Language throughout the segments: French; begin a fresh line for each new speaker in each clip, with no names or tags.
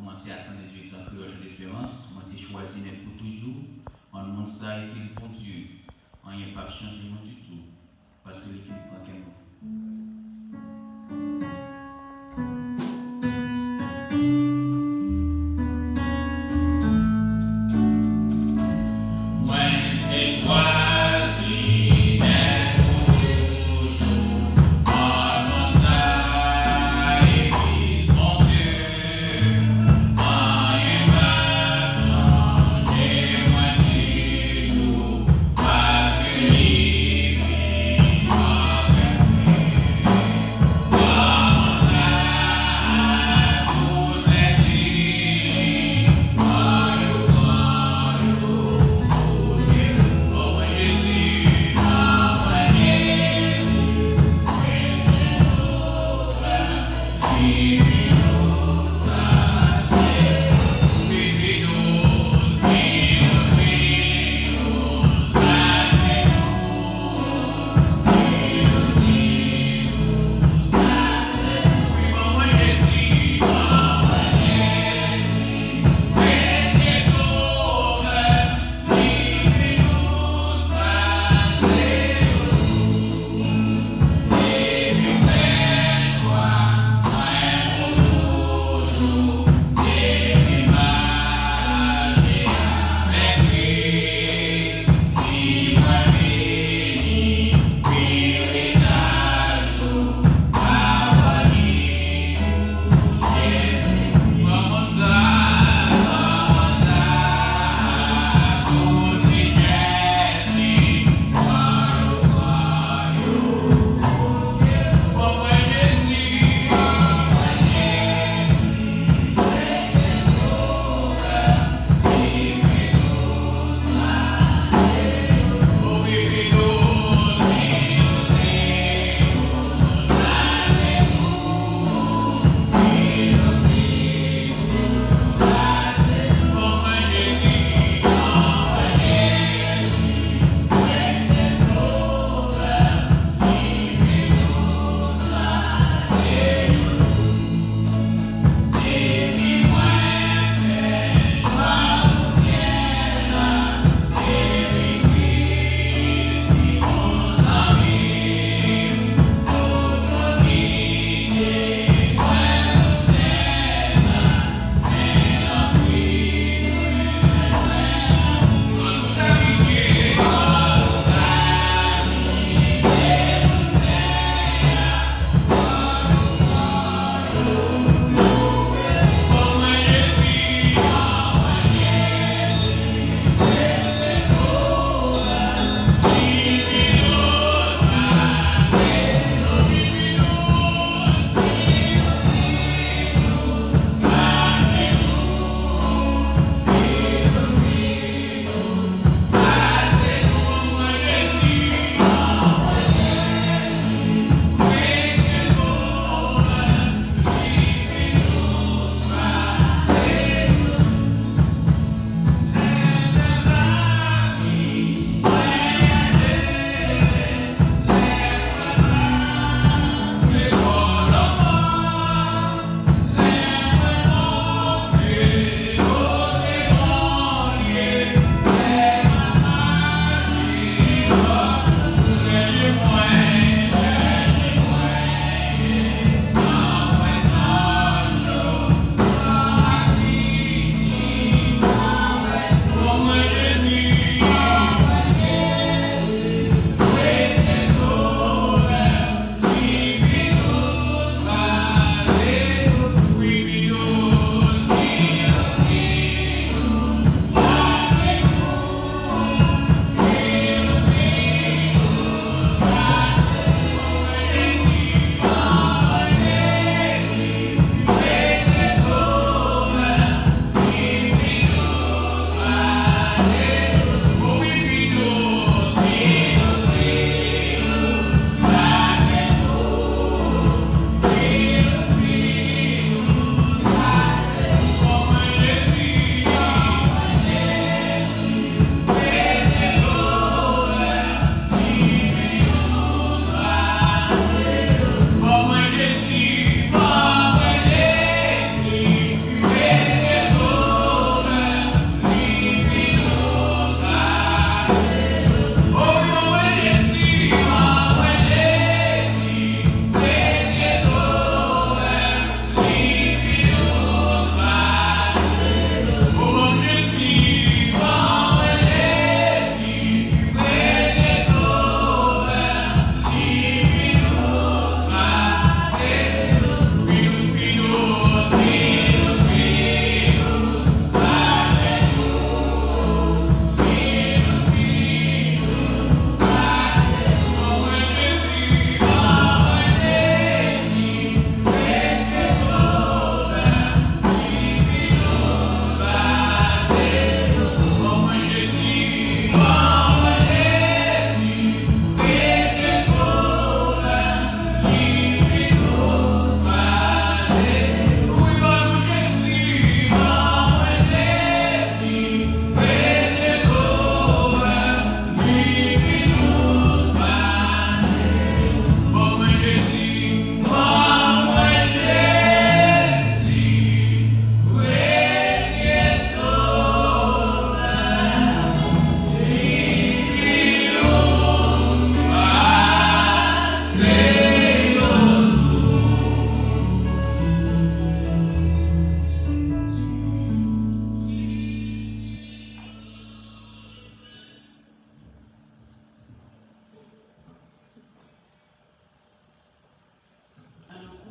commencé à 118 ans créole de l'espérance, on a choisi d'être pour toujours, on montre ça et qu'il bon Dieu. On n'y a pas changé du tout, parce que l'équipe prend qu'un mot.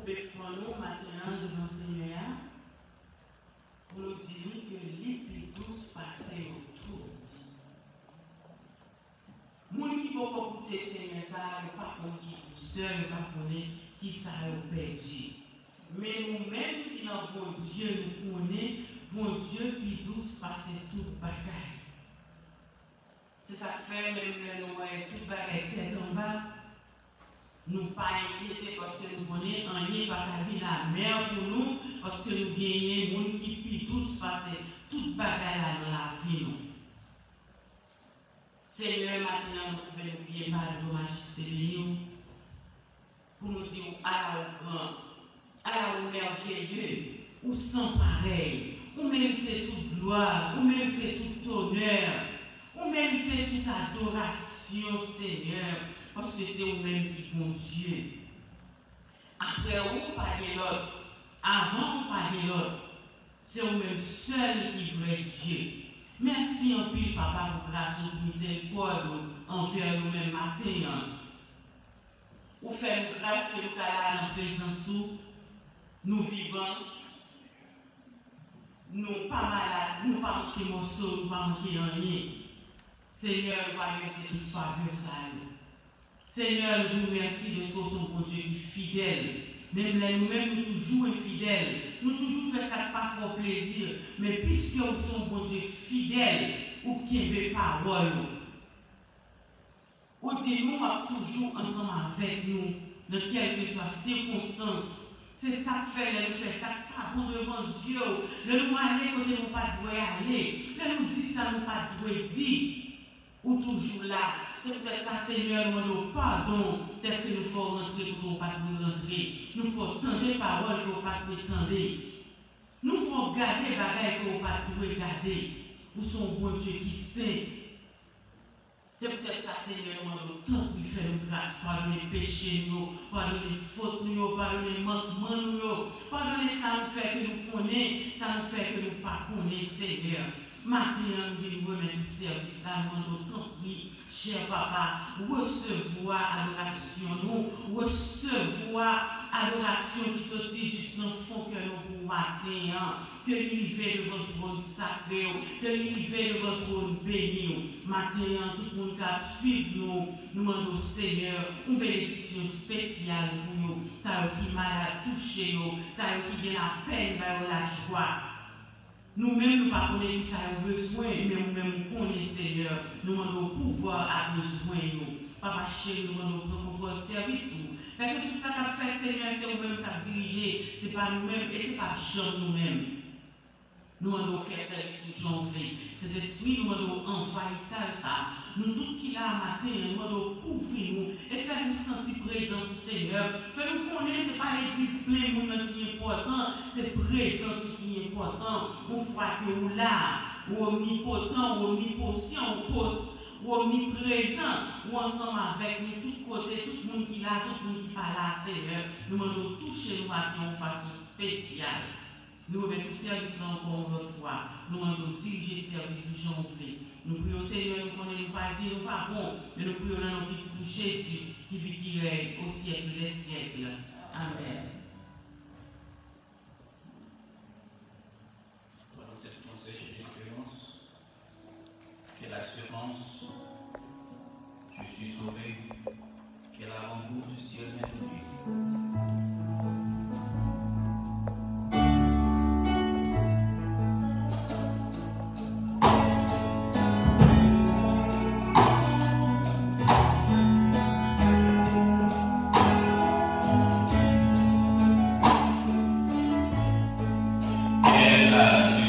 nous maintenant devant le Seigneur pour nous dire que les plus douces passaient autour. Moun qui peut écouter Seigneur, ça ne pas qu'on qui seul, pas qu'on qui ça a perdu. Mais nous-mêmes qui dans bon Dieu, nous connaissons, bon Dieu plus douce passer toute bagaille. C'est ça que fait, même nous voyons toute bagaille tête en bas. Nous ne pas inquiéter parce que nous connaissons rien par la vie la mer pour nous, parce que nous gagnons des gens qui plus douce passer toute bagaille là dans la vie. Seigneur, maintenant, nous pouvons nous prier par le majesté de nous pour nous dire à la grand, à la merveilleux, ou sans pareil, ou méritez toute gloire, ou méritez tout honneur, ou méritez toute adoration, Seigneur, parce que c'est vous-même qui bon Dieu. Après, vous parlez l'autre, avant, vous parlez l'autre, c'est vous-même seul qui est vrai Dieu. Merci en pile, Papa, pour grâce et miséricorde envers nous-mêmes matin. Vous faites grâce que nous allons en présence où nous vivons, nous pas malades, nous pas manquer morceaux, nous pas manquer rien. Seigneur, nous va laisser toute faveur ça. Seigneur, nous disons merci de ce que son bon Dieu qui est fidèle. Même là, nous-mêmes, nous toujours infidèles. Nous toujours faisons ça pas fort plaisir. Mais puisque nous sommes bon Dieu fidèle, ou qui veut parole, ou dit nous toujours ensemble avec nous, dans quelles que soient circonstances. C'est ça que fait, nous fait ça pas bon devant Dieu. Nous aller quand nous pas devons aller. Nous dit ça, nous pas devons dire. Ou toujours là. C'est peut-être ça, Seigneur, nous pardon. Est-ce que nous faut rentrer pour nous pas rentrer? Nous faut changer parole pour pas prétendre. Nous faut garder bagaille pour pas regarder. Nous sommes bon Dieu qui sait. C'est peut-être ça, Seigneur, nous tant qu'il fait nous grâce, pardonner les péchés, pardonner les fautes, pardonner les manquements, pardonner ça nous fait que nous connaissons, ça nous fait que nous ne pas connaissons, Seigneur. Maintenant, nous voulons remettre le service là, nous tant pis, cher Papa, recevoir adoration, nous recevoir adoration qui sortit juste dans le fond que nous pour matin, que l'hiver devant le trône sacré, que l'hiver devant le trône béni. Maintenant, tout le monde qui suit nous demandons au Seigneur une bénédiction spéciale pour nous. Ça qui malade touché nous, ça qui vient à peine par la joie. Nous-mêmes, nous ne connaissons pas qui ça a besoin, mais nous-mêmes, nous connaissons, Seigneur. Nous demandons pouvoir à besoin nous. Papa chéri, nous demandons pour contrôle service. Fait que tout ça qu'a fait, Seigneur, c'est nous-mêmes qui avons dirigé. Ce n'est pas nous-mêmes et ce n'est pas Jean nous-mêmes. Nous demandons faire service sur Jean-Vé. Cet esprit, nous demandons envahir ça. Nous tous qui là matin, nous demandons couvrir nous et faire nous sentir présents du Seigneur. Faire nous connaître, ce n'est pas l'église pleine qui est important, c'est présence qui est important. On voit que nous là, ou omnipotent, ou omnipotent, ou omniprésent, ou ensemble avec nous, tous côtés, tout le monde qui est là, tout le monde qui n'est pas là, Seigneur. Nous demandons toucher nous à une façon spéciale. Nous remettons le service encore une fois. Nous demandons diriger le service de Jean-Vé. Nous prions, Seigneur, nous connaissons pas dire, nous pas bon, mais nous prions dans notre petit Jésus qui vit, qui règne au siècle des siècles. Amen.
Dans cette française d'espérance, quelle assurance, je suis sauvé, quel avant-goût du ciel merveilleux.
Quel avant-goût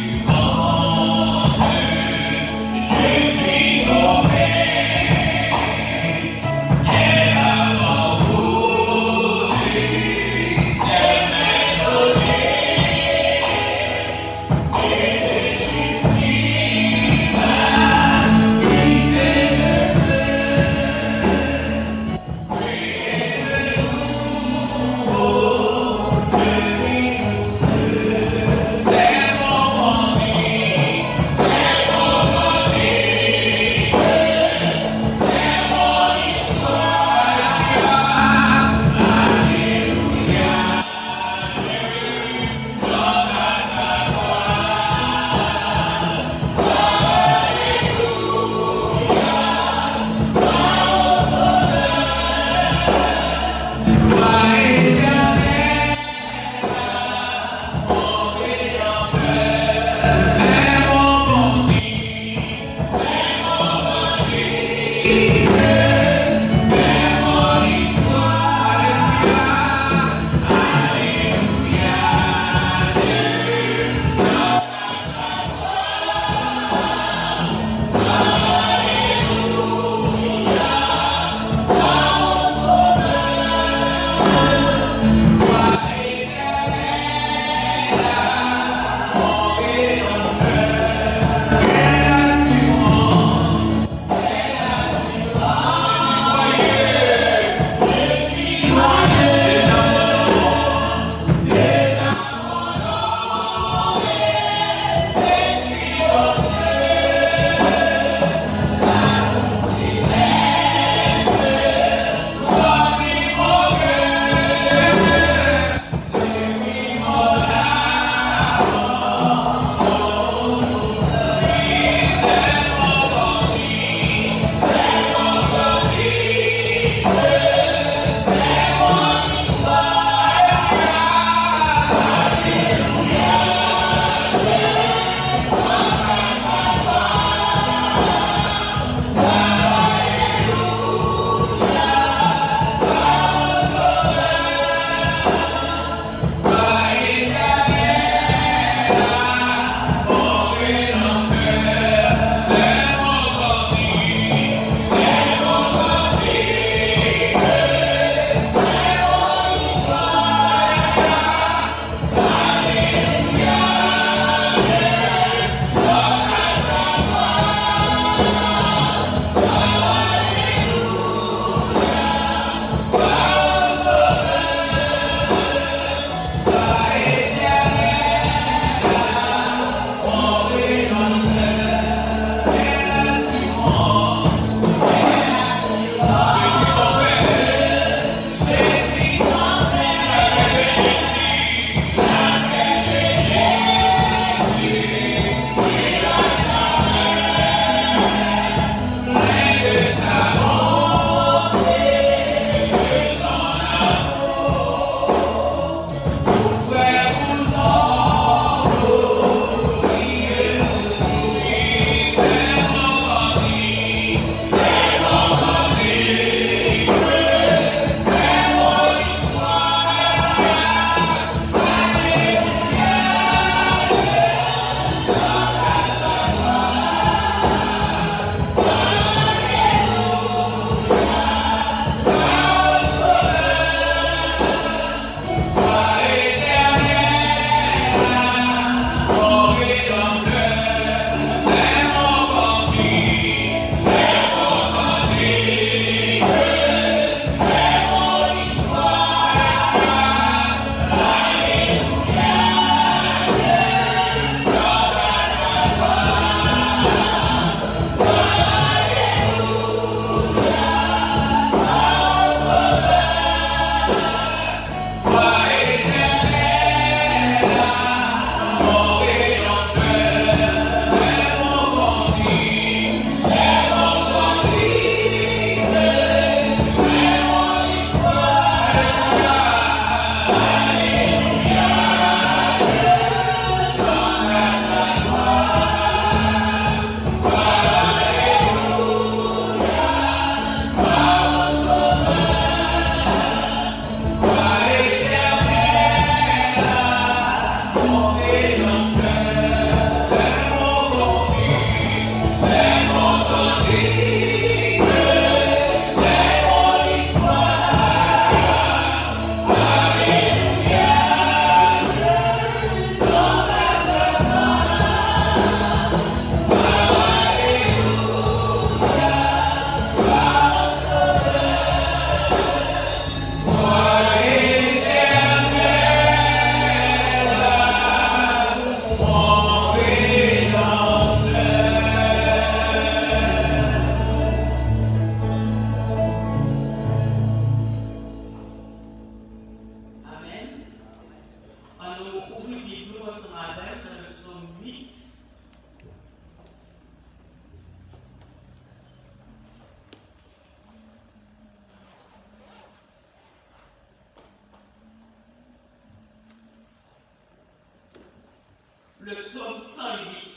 le psaume 108.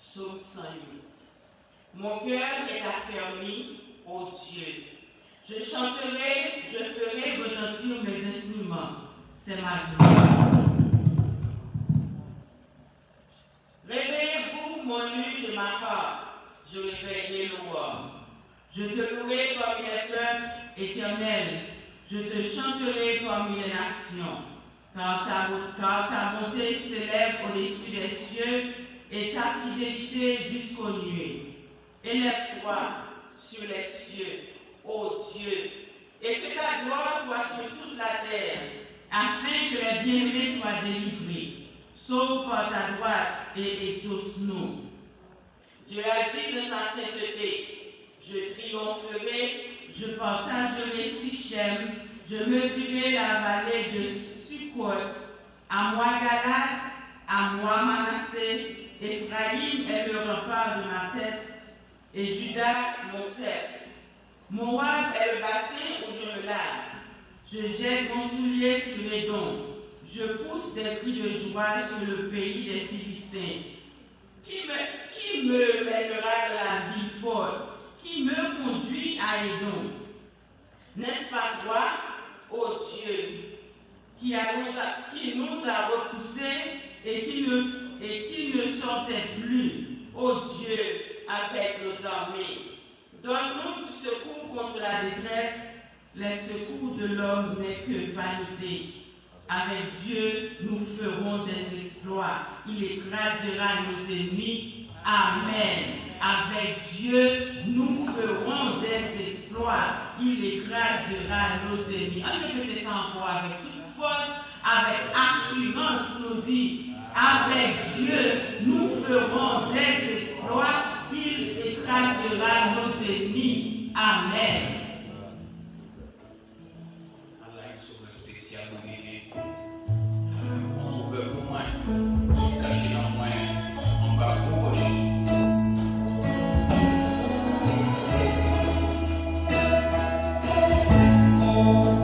Psaume 108. Mon cœur est affermi, ô Dieu. Je chanterai, je ferai retentir mes instruments. C'est ma gloire. Réveillez-vous, mon luth de ma part. Je réveillerai louange. Je te louerai parmi les peuples, Éternel. Je te chanterai parmi les nations. Car ta bonté s'élève au-dessus des cieux et ta fidélité jusqu'aux nuées. Élève-toi sur les cieux, ô Dieu, et que ta gloire soit sur toute la terre, afin que les bien-aimés soient délivrés. Sauve par ta droite et exauce-nous. Dieu a dit de sa sainteté, je triompherai, je partagerai Sichem, je mesurerai la vallée de Sukkot, à moi Galade, à moi Manassé, Ephraïm est le rempart de ma tête, et Judas mon sceptre. Moab est le bassin où je me lave. Je jette mon soulier sur les dons. Je pousse des cris de joie sur le pays des Philistins. Qui me mènera de la ville forte? Qui me conduit à Édom? N'est-ce pas toi, ô Dieu, qui nous a repoussés et qui ne sortait plus, ô Dieu, avec nos armées? Donne-nous du secours contre la détresse. Les secours de l'homme n'est que vanité. Avec Dieu, nous ferons des exploits. Il écrasera nos ennemis. Amen. Avec Dieu, nous ferons des exploits. Il écrasera nos ennemis. On répète ça encore avec toute force, avec assurance pour nous dire, avec Dieu, nous ferons des exploits. Il écrasera nos ennemis. Amen.
Allah est sauveur spécial, on sauveur pour moi, qui est caché en moi, en bas pour
Thank you.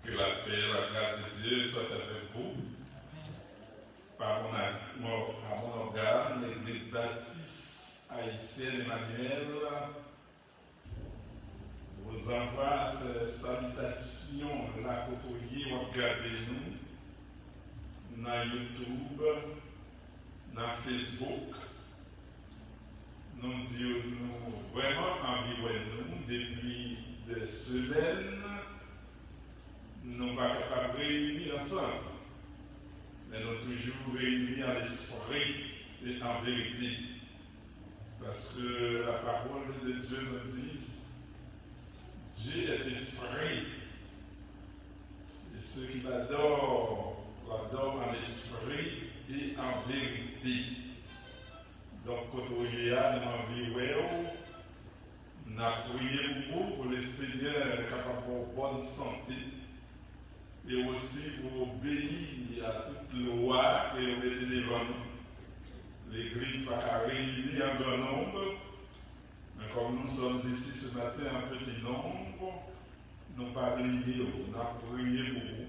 Que la paix et la grâce de Dieu soient avec vous. À mon organe, l'Église baptiste haïtienne Emmanuel vous envoie ces salutations, la côtoyer, regardez-nous dans YouTube, dans Facebook. Nous disons nous vraiment environner depuis des semaines. Nous ne sommes pas capables de réunir ensemble, mais nous sommes toujours réunis en esprit et en vérité. Parce que la parole de Dieu nous dit, Dieu est esprit. Et ceux qui l'adorent, l'adorent en esprit et en vérité. Donc, quand nous avons nous avons prié pour vous, pour le Seigneur être capable de bonne santé. Et aussi pour obéir à toute loi que vous mettez devant nous. L'Église va pas réunir en grand nombre, mais comme nous sommes ici ce matin en petit nombre, nous pas prier, nous avons prié pour vous.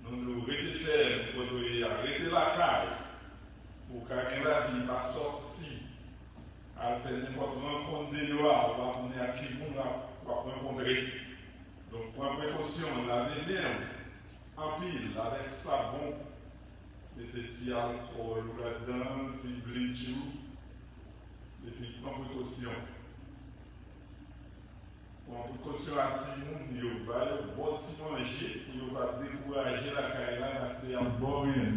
Nous nous référons pour arrêter la caille, pour que la vie va sortir, à faire n'importe rencontre de loi, on va venir à qui nous va rencontrer. Donc, prends précaution, lavez bien, en pile, avec savon, mettez petit alcool là-dedans, petit bleach, et puis prends précaution. Prends précaution à tout le monde, il va bon petit manger, il va décourager la caïla, c'est un bon rien.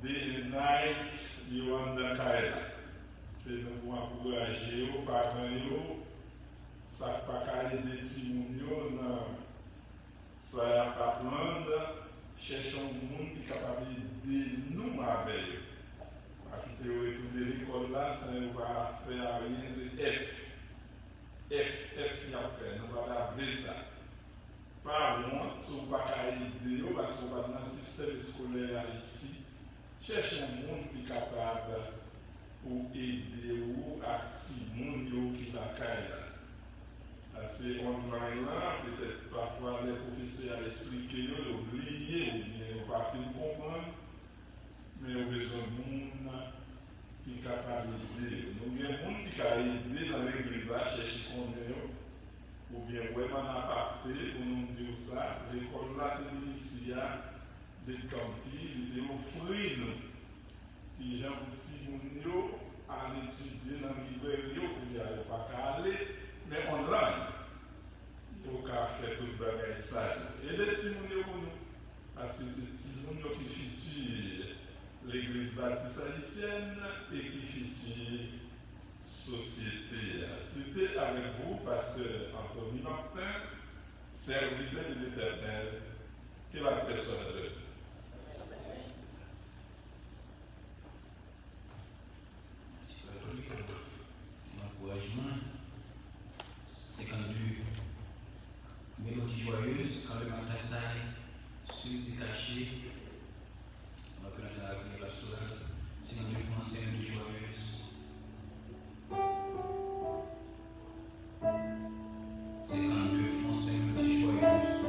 Day and night, il va dans la caïla. Et nous pouvons encourager les parents. Ça ne peut pas aider les petits ça n'a pas prendre, cherchons un monde qui est capable d'aider nous avec eux. Parce que tu retourner l'école là, ça ne va faire rien, c'est F. F qui a fait, nous va laver ça. Par contre, si on ne peut pas aider eux, parce qu'on va dans le système scolaire ici, cherchez un monde qui est capable pour aider eux à ce monde qui la caille. C'est online là, peut-être parfois les professeurs expliquent, oublier ou bien pas fin comprendre, mais on a besoin de monde qui est capable d'aider. Nous avons des gens qui ont aidé dans l'église à chercher combien, ou bien vraiment impacté, pour nous dire ça, l'école là, ici, des cantines, des offrir, qui gens petits à l'étudier dans la librairie, pour y aller, pas qu'à aller, mais online. Il faut qu'à faire tout le bagage ça. Et les petits pour nous, parce que c'est des petits qui futur l'église baptiste haïtienne et qui futur société. C'était avec vous parce que Anthony Martin, serviteur de l'Éternel, qui est la personne de Dieu.
L'encouragement, c'est quand mélodie joyeuse, quand le matin s'aille, celui est caché, on va prendre la pastorale, c'est quand le français mélodie joyeuse. C'est quand le français mélodie joyeuse.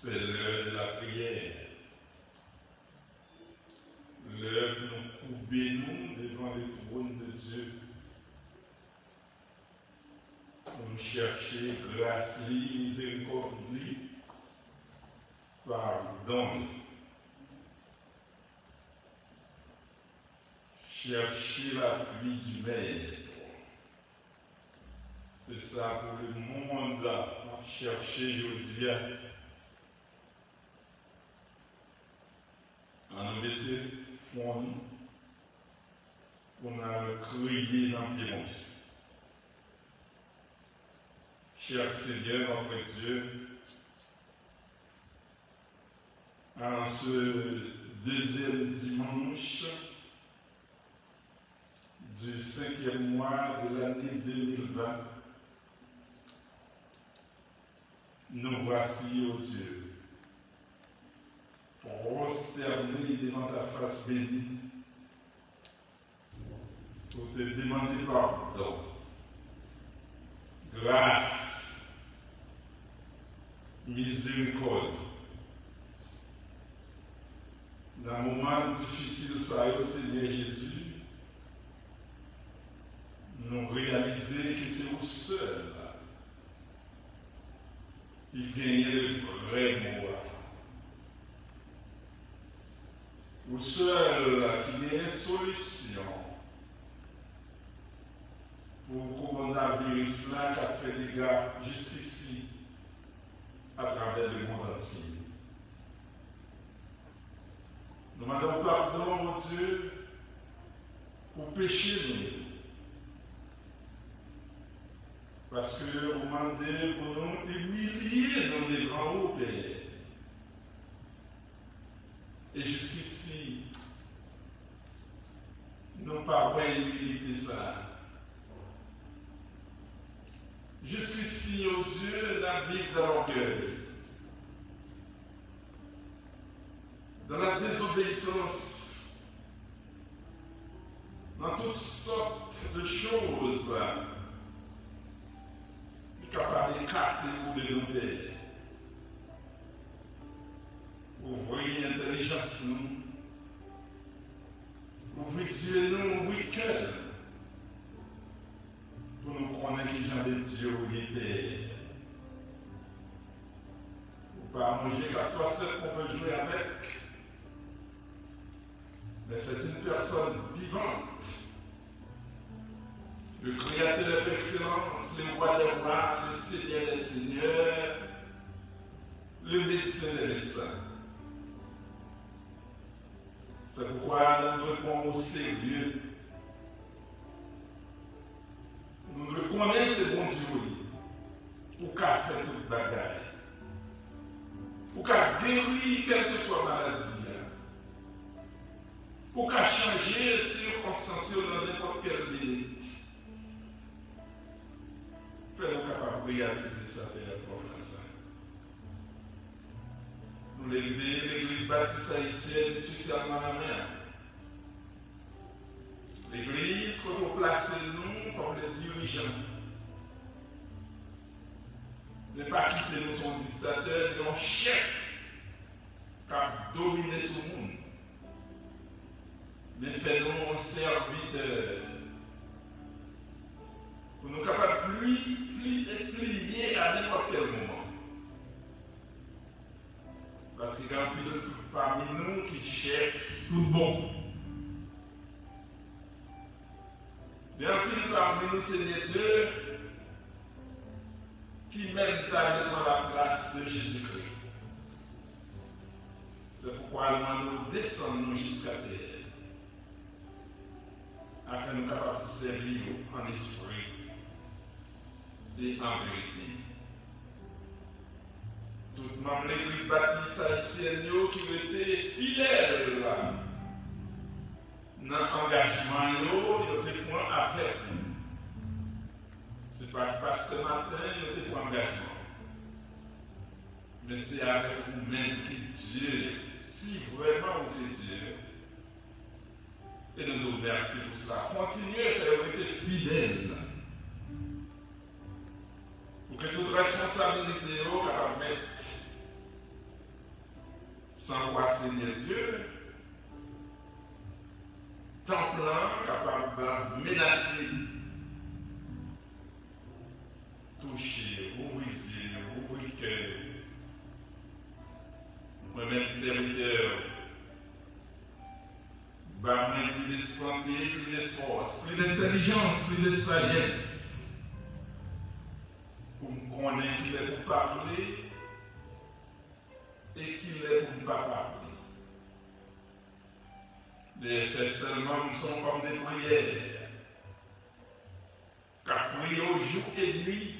C'est l'heure de la prière. L'heure de nous couper nous devant le trône de Dieu. Pour nous chercher grâce, miséricorde, pardon. Chercher l'appui du Maître. C'est ça pour le monde là. Chercher, je dis, en nous laisser fond pour nous crier dans le pied. Cher Seigneur, notre Dieu, en ce deuxième dimanche du 5e mois de l'année 2020, nous voici, ô Dieu, prosternés devant ta face bénie, pour te demander pardon, grâce, miséricorde. Dans un moment difficile, ça y est, Seigneur Jésus, nous réaliser que c'est vous seul qui gagnez le vrai mot. Vous seul qui gagnez une solution pour le coronavirus là qui a fait des dégâts jusqu'ici à travers le monde entier. Nous demandons pardon, mon Dieu, pour pécher nous. Parce que vous demandez pour nous humilier dans les grands hauts Père. Et jusqu'ici, nous pas humilité ça. Jusqu'ici, oh Dieu, la vie dans l'orgueil, dans la désobéissance, dans toutes sortes de choses capable d'écarter ou de nous père. Ouvrez l'intelligence nous, ouvrez les yeux nous, ouvrez le cœur, pour nous connaître que j'en ai Dieu ou des pères. Ou pas manger qu'à toi seul qu'on peut jouer avec, mais c'est une personne vivante. Le Créateur par excellence, le roi des rois, le Seigneur des seigneurs, le médecin des médecins. C'est pourquoi nous répondons au sérieux. Nous reconnaissons ce bon Dieu pour qu'il fait toute bagaille. Pour qu'il guérit quelle que soit la maladie. Pour qu'il change les circonstances dans n'importe quelle minute. Fais-nous capables de réaliser ça, Père, professeur. Nous l'élever l'Église baptiste haïtienne, spécialement la mer. L'Église, quand on place nous comme les dirigeants, ne pas quitter nous son dictateur, mais un chef qui a dominé ce monde. Mais fais-nous un serviteur. Pour nous capables de plier à n'importe quel moment. Parce qu'il y a un peu parmi nous qui cherchent tout bon. Il y a un peu parmi nous, Seigneur Dieu, qui mettent dans la place de Jésus-Christ. C'est pourquoi nous descendons jusqu'à terre, afin de nous capables de servir en esprit et en vérité. Tout membre de l'Église baptiste haïtienne qui étaient fidèles dans l'engagement, ils étaient point avec nous. Ce n'est pas ce matin, ils étaient point engagement. Mais c'est avec vous-même que Dieu, si vraiment vous êtes Dieu, et nous nous remercions pour cela. Continuez à faire être fidèles. Pour que toute responsabilité soit capable de mettre sans quoi Seigneur Dieu, temple capable de menacer, toucher, ouvrir les yeux, ouvrir le cœur. Moi-même, serviteur, plus de santé, plus de force, plus d'intelligence, plus de sagesse, pour me connaître qu'il est pour parler et qu'il est pour ne pas parler. Les faits seulement nous sommes comme des prières, car prier au jour et nuit,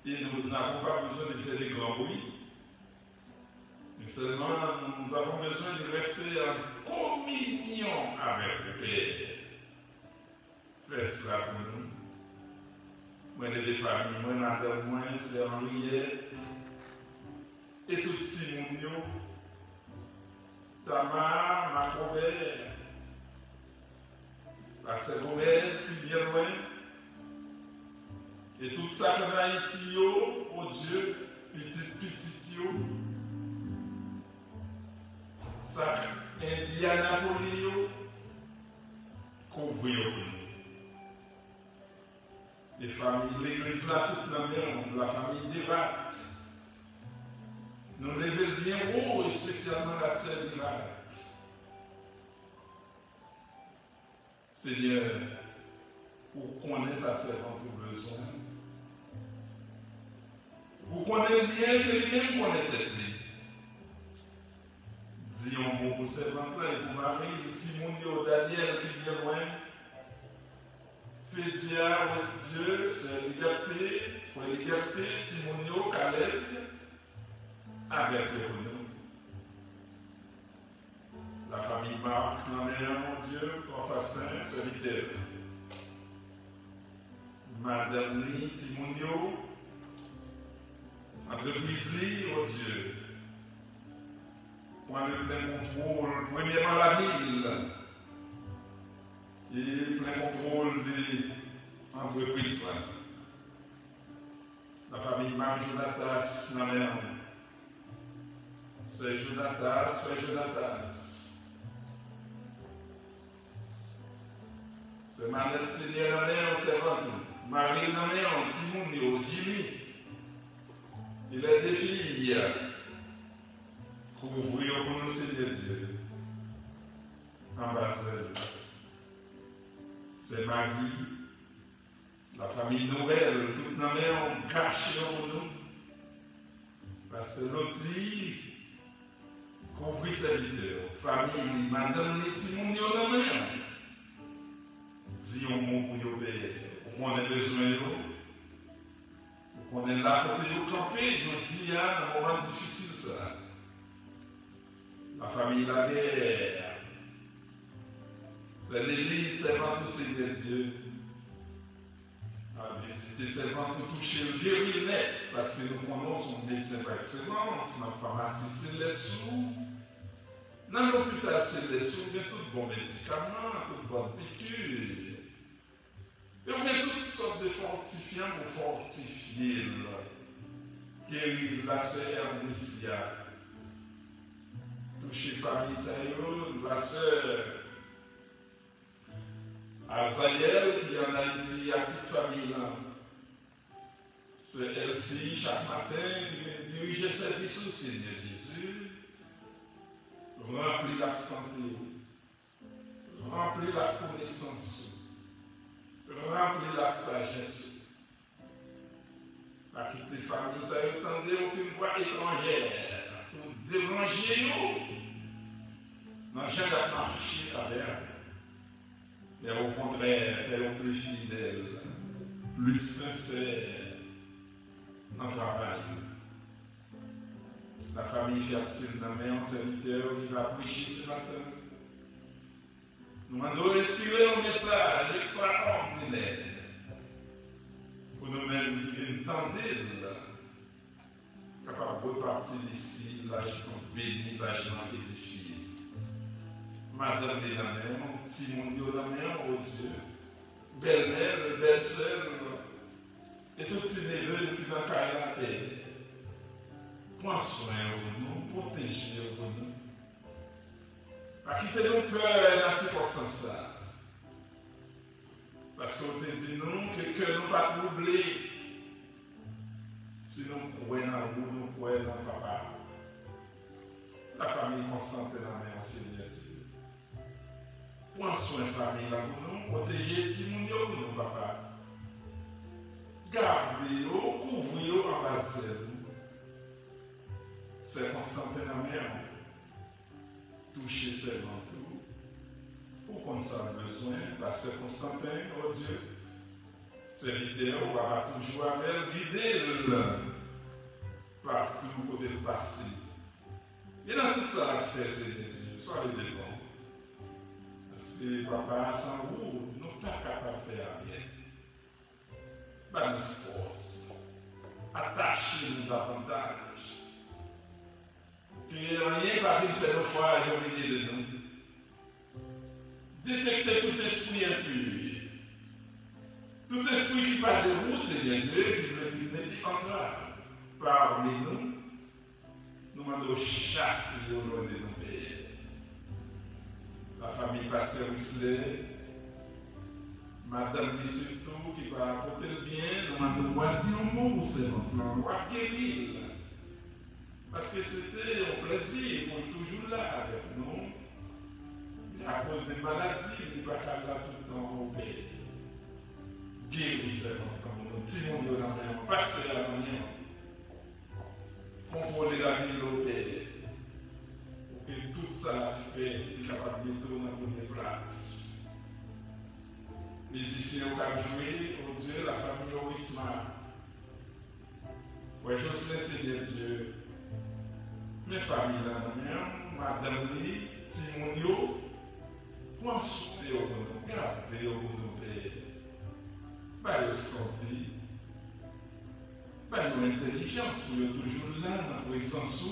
et nous n'avons pas besoin de faire des grands bruits. Mais seulement, nous avons besoin de rester en communion avec le Père. Fais cela pour nous. Moi, j'ai des familles, moi, madame, moi, c'est Henriette. Et tout Simonio, Tamar, Macobert, la sœur Gomez qui vient loin. Et tout ça qu'on a Haïti, oh Dieu, petit, yo. Ça, Indianapolis, couvrir les familles, l'église là, toute la même, la famille Devat. Nous levons bien haut, et spécialement la sœur Devat. Seigneur, pour connaître sa servante au besoin, pour connaître bien que lui-même connaît tête. Disons bon pour servante là, et pour Marie, Timon, Daniel qui vient loin. Fais dire au Dieu, c'est liberté, il faut liberté, Timonio, Caleb, avec le bonheur. La famille Marc, la mère, mon Dieu, Confassin, serviteur. Madame Lee, Timonio, entreprise, oh Dieu. Prendre le plein contrôle, premièrement la ville. Et plein contrôle des entreprises. La famille Marc Jonatas, la mère. C'est Jonatas, frère Jonatas. C'est Manette Seigneur, la mère, c'est votre. Marie, la mère, Timounio, Jimmy. Il a des filles. Couvrir pour nous, Seigneur Dieu. Ambassadeur. C'est Marie, la famille Noël, toute la mère ont caché pour nous. Parce que l'autre dit, couvrir serviteur, famille, madame, les petits monde de la mère. Dis un mot pour nous payer. On a besoin de nous. On est là pour nous camper. Je dis, un moment difficile ça. La famille la mère. C'est l'église servante au Seigneur Dieu. À visiter servante au toucher le guérir net. Parce que nous prenons son médecin par excellence. Dans la pharmacie, c'est les sous. Dans l'hôpital, c'est les sous. Il y a tout bon médicaments, toute bonne piqûre. Et on a toutes sortes de fortifiants pour fortifier. Guérir la sœur Amicia. Toucher famille Saïon, la sœur Azaël qui est en Haïti, à toute famille là. C'est elle-ci, chaque matin, qui dirige service au Seigneur Jésus. Remplir la santé, remplir la connaissance, remplir la sagesse. À quitter famille, ça y attendait aucune voix étrangère pour déranger nous. Dans chaque marché avec. Mais au contraire, faire plus fidèle, plus sincère dans le travail. La famille fertile dans mes serviteur qui va prêcher ce matin. Nous allons respirer un message extraordinaire pour nous-mêmes qui viennent tenter, capables de repartir d'ici, l'agent béni, l'agent édifié. Madame de la mère, Simon de la mère, oh Dieu, belle-mère, belle-sœur, et tous ces neveux qui vont cailler la paix. prends soin de nous, protéger de nous. Pas quitter nos peurs dans ces circonstances. Parce qu'on te dit nous que nous pas troubler. Si nous croyons dans vous, nous croyons dans papa. La famille constante dans la main, Seigneur Dieu. Prends soin de la famille là pour nous, protéger les petits gens pour nous, papa. Gardez-les, couvrez-les en bas de vous. C'est Constantin dans la main. Toucher seulement tout. Pour qu'on s'en besoin, parce que Constantin, oh Dieu, c'est l'idée, on va toujours avec guider partout où il passer. Et dans tout ça, la fait, c'est Dieu. Soyez des bons. Parce que papa, sans vous, nous ne sommes pas capables de faire rien. Pas de force. Attachez-nous davantage. Que rien ne va venir faire nos fois à dominer de nous. Détectez tout esprit impur. Tout esprit qui parle de vous, Seigneur Dieu, qui veut mettre entrave parmi nous, nous demandons chasser au nom de nos pays. La famille Pasteur Whistler, Madame surtout, qui va apporter le bien, nous demandons dire un mot pour ce moment, on va guérir. Parce que c'était un plaisir pour toujours là avec nous. Mais à cause des maladies, il ne va pas là tout le temps au pays. Guérissez-nous comme nous disons de la main, passez la main, contrôlez la vie au pays. Pour que tout ça fait, est capable de mettre dans la première place. Les musiciens ont joué, oh Dieu, la famille au Wisma. Ouais, je sais, Seigneur Dieu. Mes familles là, madame Lee, Timonio, pensez au nom, gardez au nom de Père. Pas de santé, pas d'intelligence, pour être toujours là, dans la présence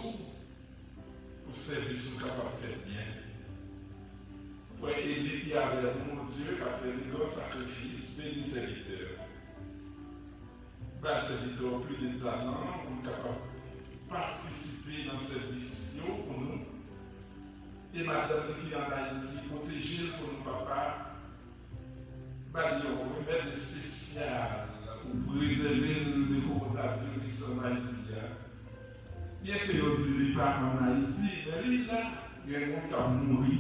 pour servir ce qu'on capable de faire bien. Pour aider qui avec mon Dieu, qui a fait des grands sacrifices, béni serviteur. Pas serviteur plus de talent, pour capable participer dans cette mission pour nous. Et madame qui en Haïti, protéger pour nos papas. Il y a un remède spécial pour préserver le coronavirus en Haïti. Bien que je ne dis pas en Haïti, mais il y a un monde qui a mouru.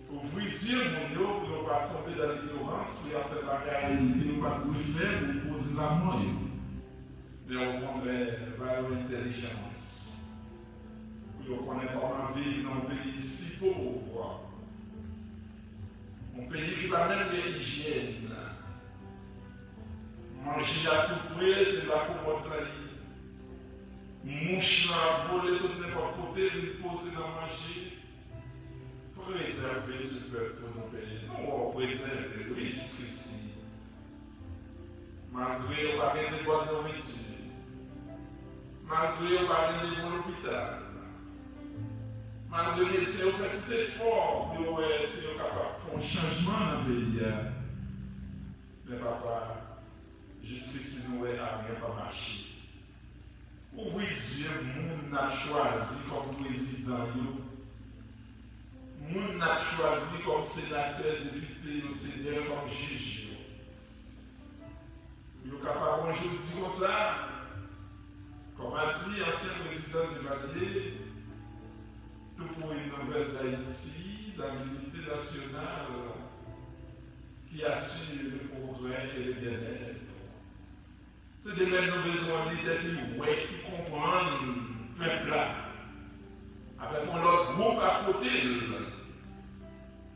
Pour vous dire, pour ne pas tomber dans l'ignorance, il y a fait bagaille qui ne pas faire pour poser la mort. Mais au contraire, par l'intelligence. Pour connaître comment vivre dans un pays si pauvre. Un pays qui va même de l'hygiène. Manger à tout prix, c'est la commode là. Mouche à voler sur n'importe côté, lui poser dans manger. Préserver ce peuple pour nos pays. Non, préserver, oui, jusqu'ici. Malgré qu'on va gagner des bonnes nourritures. Malgré qu'on va gagner des bons hôpitaux. Malgré que c'est fait tout effort pour essayer de faire un changement dans le pays. Mais papa, jusqu'ici, nous n'avons rien pas marché. Ouvrez les yeux, nous avons choisi comme président. Nous avons choisi comme sénateur, député, au Seigneur, comme juge. Nous sommes capables aujourd'hui comme ça. Comme a dit l'ancien président du Mali, tout pour une nouvelle d'Haïti, dans l'unité nationale qui assure le progrès et le bien-être. C'est de même nous besoin de leaders qui comprennent le peuple là. Avec un autre groupe à côté,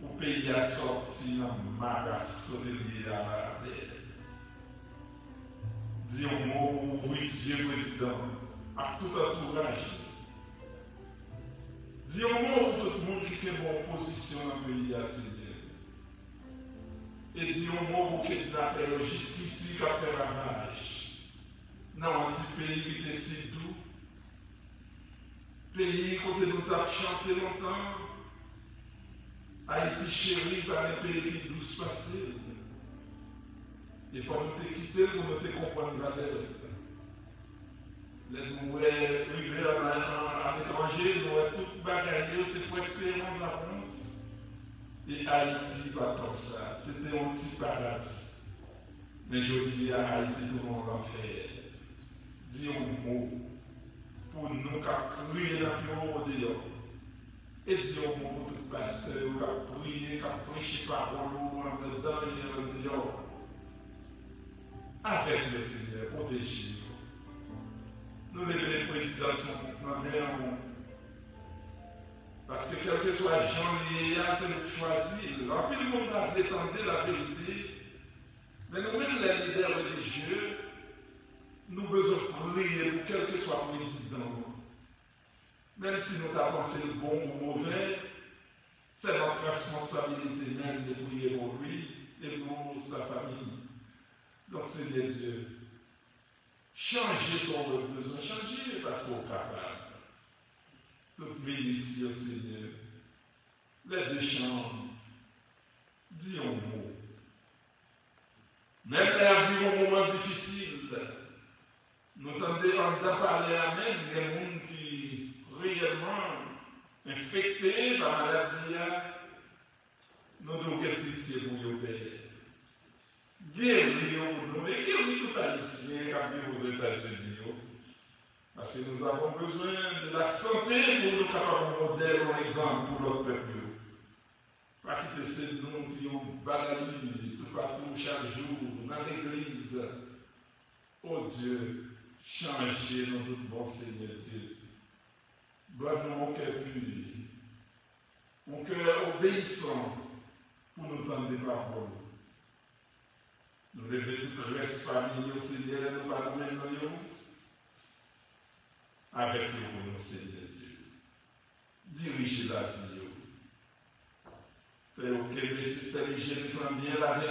pour payer à sortir dans le magasin de à la tête. Dis un mot pour Monsieur Président, à tout entourage. Dis un mot pour tout le monde qui est en position dans le pays à Seigneur. Et dis un mot pour kidnapper jusqu'ici qui a fait ravage. Dans un petit pays qui était si doux. Pays côté nous avons chanté longtemps. Haïti chéri par les pays qui douce passé. Il faut nous quitter pour nous comprendre la valeur. nous arrivés à l'étranger, nous avons tout bagaillé, c'est presque 11 avance. Et Haïti, pas comme ça. C'était un petit paradis. Mais je dis à Haïti, tout le monde en fait. Dis un mot pour nous qui crier dans le dehors. Et dis un mot pour tout pasteur qui prier, qui prêcher parole dans le dehors. Avec le Seigneur, protégez-nous. Nous levons les présidents de notre main. Parce que quel que soit Jean lié, c'est nous choisir. En plus, le monde a détendu la vérité. Mais nous-mêmes, les leaders religieux, nous devons prier pour quel que soit le président. Même si nous avons pensé bon ou mauvais, c'est notre responsabilité même de prier pour lui et pour sa famille. Donc, Seigneur Dieu, changez son besoin, changez parce qu'on est capable. Toute milice, Seigneur, les deux chambres, dis un mot. Même la vie au moment difficile, nous tendons parler à même des gens qui réellement infectés par la maladie, nous devons avoir pitié pour eux. Guérir, mais guérir tout haïtien qui vit aux États-Unis. Parce que nous avons besoin de la santé pour nous capables de modèle ou exemple pour notre peuple. Pas quitter ces noms qui ont balayé tout partout chaque jour dans l'église. Oh Dieu, changez notre bon Seigneur Dieu. Donne-nous mon cœur pur, mon cœur obéissant pour nous tendre des paroles. Nous levons toute la reste famille au Seigneur, nous pardonnons avec le bon Seigneur Dieu. Dirigez la vie. Faites que le système hygiénique bien laver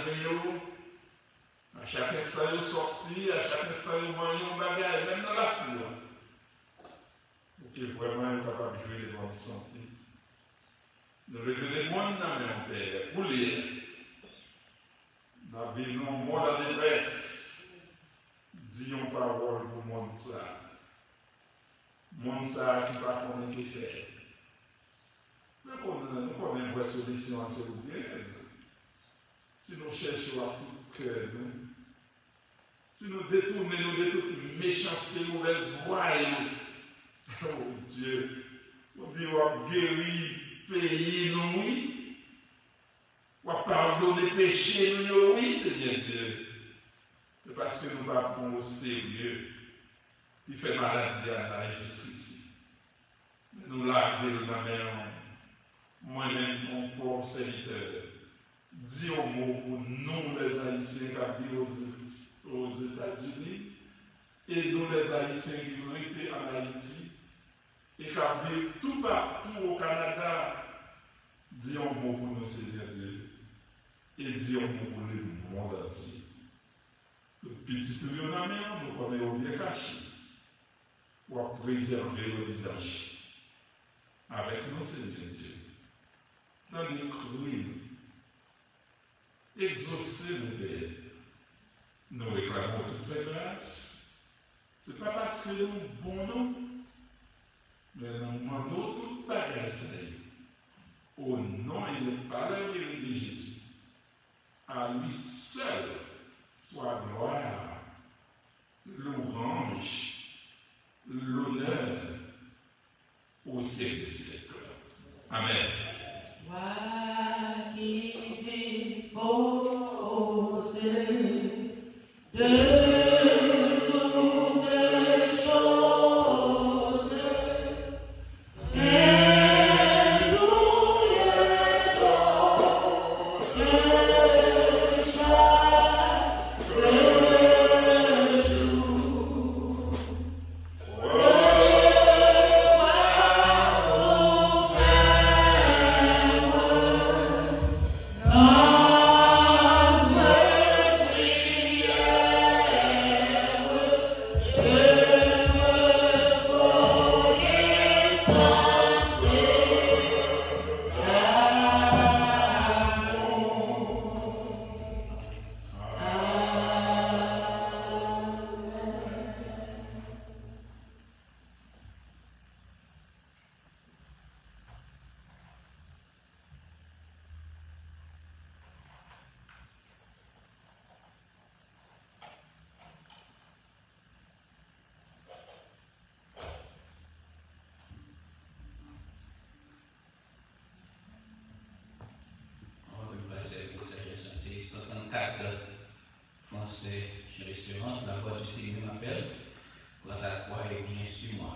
à chaque instant vous sorti, à chaque instant vous mangez un bagage, même dans la cour. Pour que vraiment vous capable de jouer de bonne santé. Nous levons les mondes dans le Père, pour lire. Nous vivons un monde à détresse. Disons parole pour le monde ça. Monde ça qui ne pas comment il fait. Mais nous connaissons une vraie solution à ce problème. Si nous cherchons à tout cœur, si nous détournons de toute méchanceté, mauvaise voie, oh Dieu, on dit qu'on guérit le pays, nous, oui. On pardonne les péchés, nous, oui, Seigneur Dieu. C'est parce que nous ne pas au sérieux qui fait maladie à la justice. Nous l'avons dans la main. Moi-même, ton pauvre serviteur, dis au mot pour nous, les Haïtiens qui vivent aux États-Unis, et nous, les Haïtiens qui vivent en Haïti, et qui vivent tout partout au Canada, dis un mot pour nous, Seigneur Dieu, et dis un mot pour le monde entier. Tout petit tout le monde, nous connaissons bien caché, pour préserver le dimanche avec nous, Seigneur Dieu. Dans les crues, exaucer nos pères. Nous réclamons toutes ces grâces. Ce n'est pas parce que nous bon non, mais nous demandons toute bagage au nom et par la vérité de Jésus. À lui seul soit gloire, louange, l'honneur au siècle des siècles. Amen.
What is disposed de toutes les choses, et nous les dons,
4 français chez l'espérance, la voix du Seigneur m'appelle. Quant à toi et bien sur moi.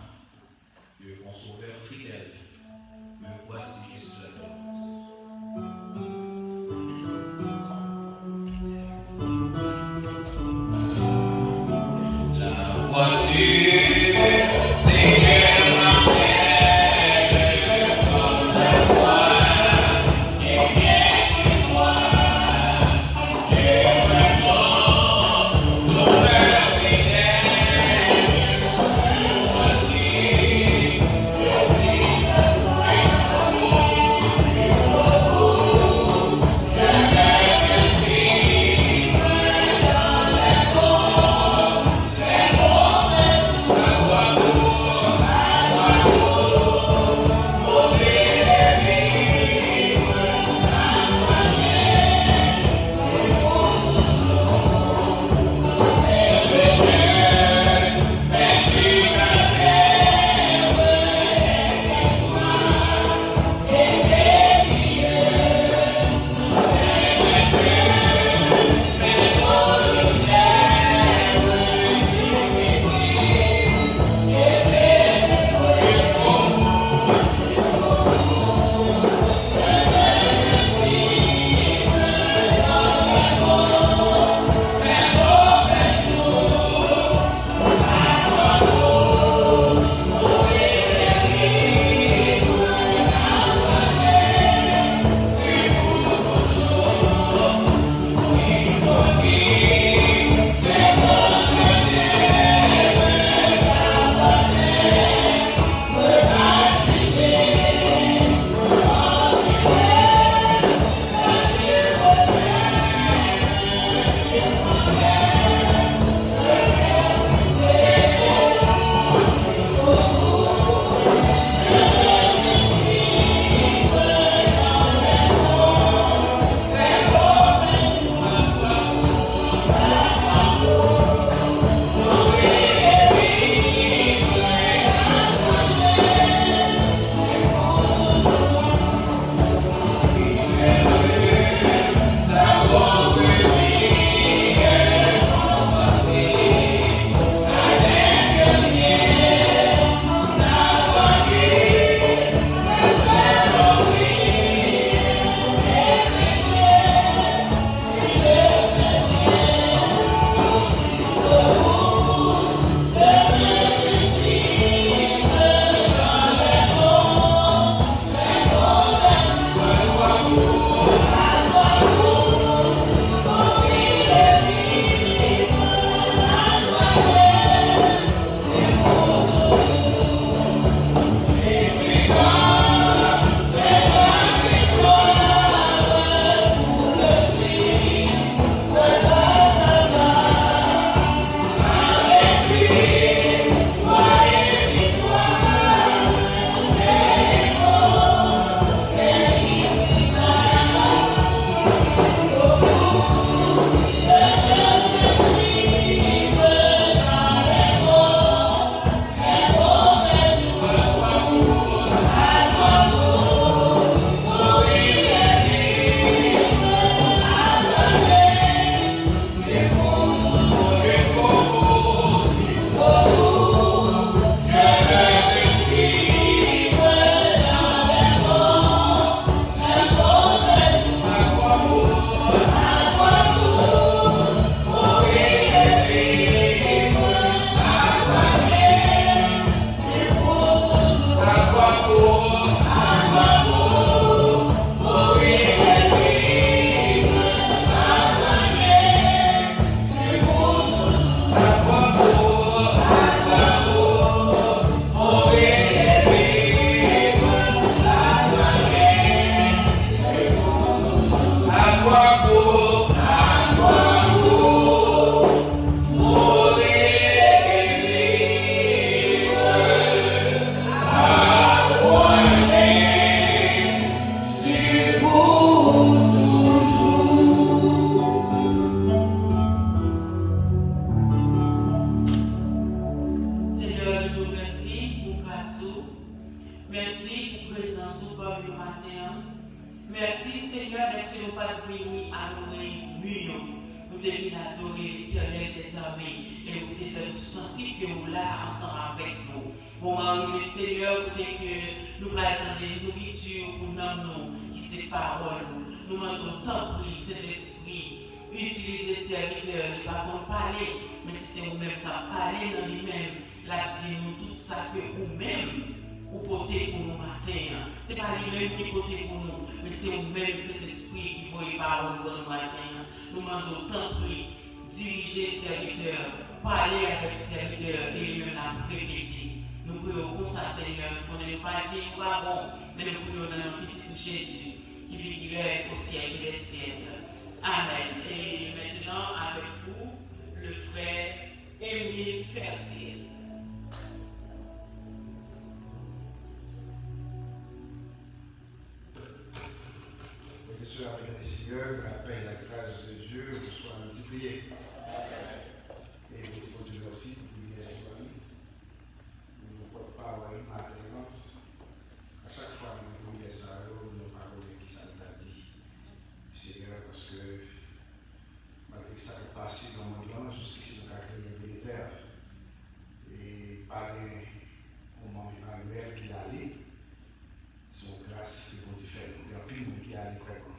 Tu es mon sauveur fidèle. Me voici, je suis là. La voiture, Seigneur m'appelle. Quant à toi et bien sur moi. Tu es mon sauveur fidèle. Voici, je suis
venir adorer mieux. Nous devons venir adorer l'Éternel des armées et nous devons faire sensibles que nous là ensemble avec nous. Moment où le Seigneur, que nous allons attendre des nourritures pour nous, qui c'est parole. Nous demandons tant pis, cet esprit. Utiliser ces serviteurs, ne pas qu'on parler, mais si c'est vous-même qui parlez dans lui-même, là, dis-nous tout ça que vous-même, vous portez pour nous matin. Ce n'est pas lui-même qui porte pour nous, mais c'est vous-même, cet esprit qui voit les paroles pour nous matin. Nous demandons tant pis, diriger les serviteurs, parler avec les serviteurs et lui-même la répéter. Nous prions pour ça, Seigneur, nous ne connaissons pas dire nous pas bon, mais nous prions dans le petit Jésus qui vivrait au siècle des siècles. Amen. Et maintenant, avec vous, le frère Emmanuel Fertier.
Mes sœurs et mes seigneurs, la paix et la grâce de Dieu vous soient multipliées. Et vous dites Dieu merci pour les familles. Nous ne portons pas à maintenance. À chaque fois que nous voulons ça, nous parlons de qui ça nous a dit. Seigneur, parce que malgré ça qui est passé dans mon monde, jusqu'ici nous avons créé un désert. Et parler au moment Emmanuel qui est allé, c'est une grâce qui est différente. Il y a plus de monde qui est allé vraiment.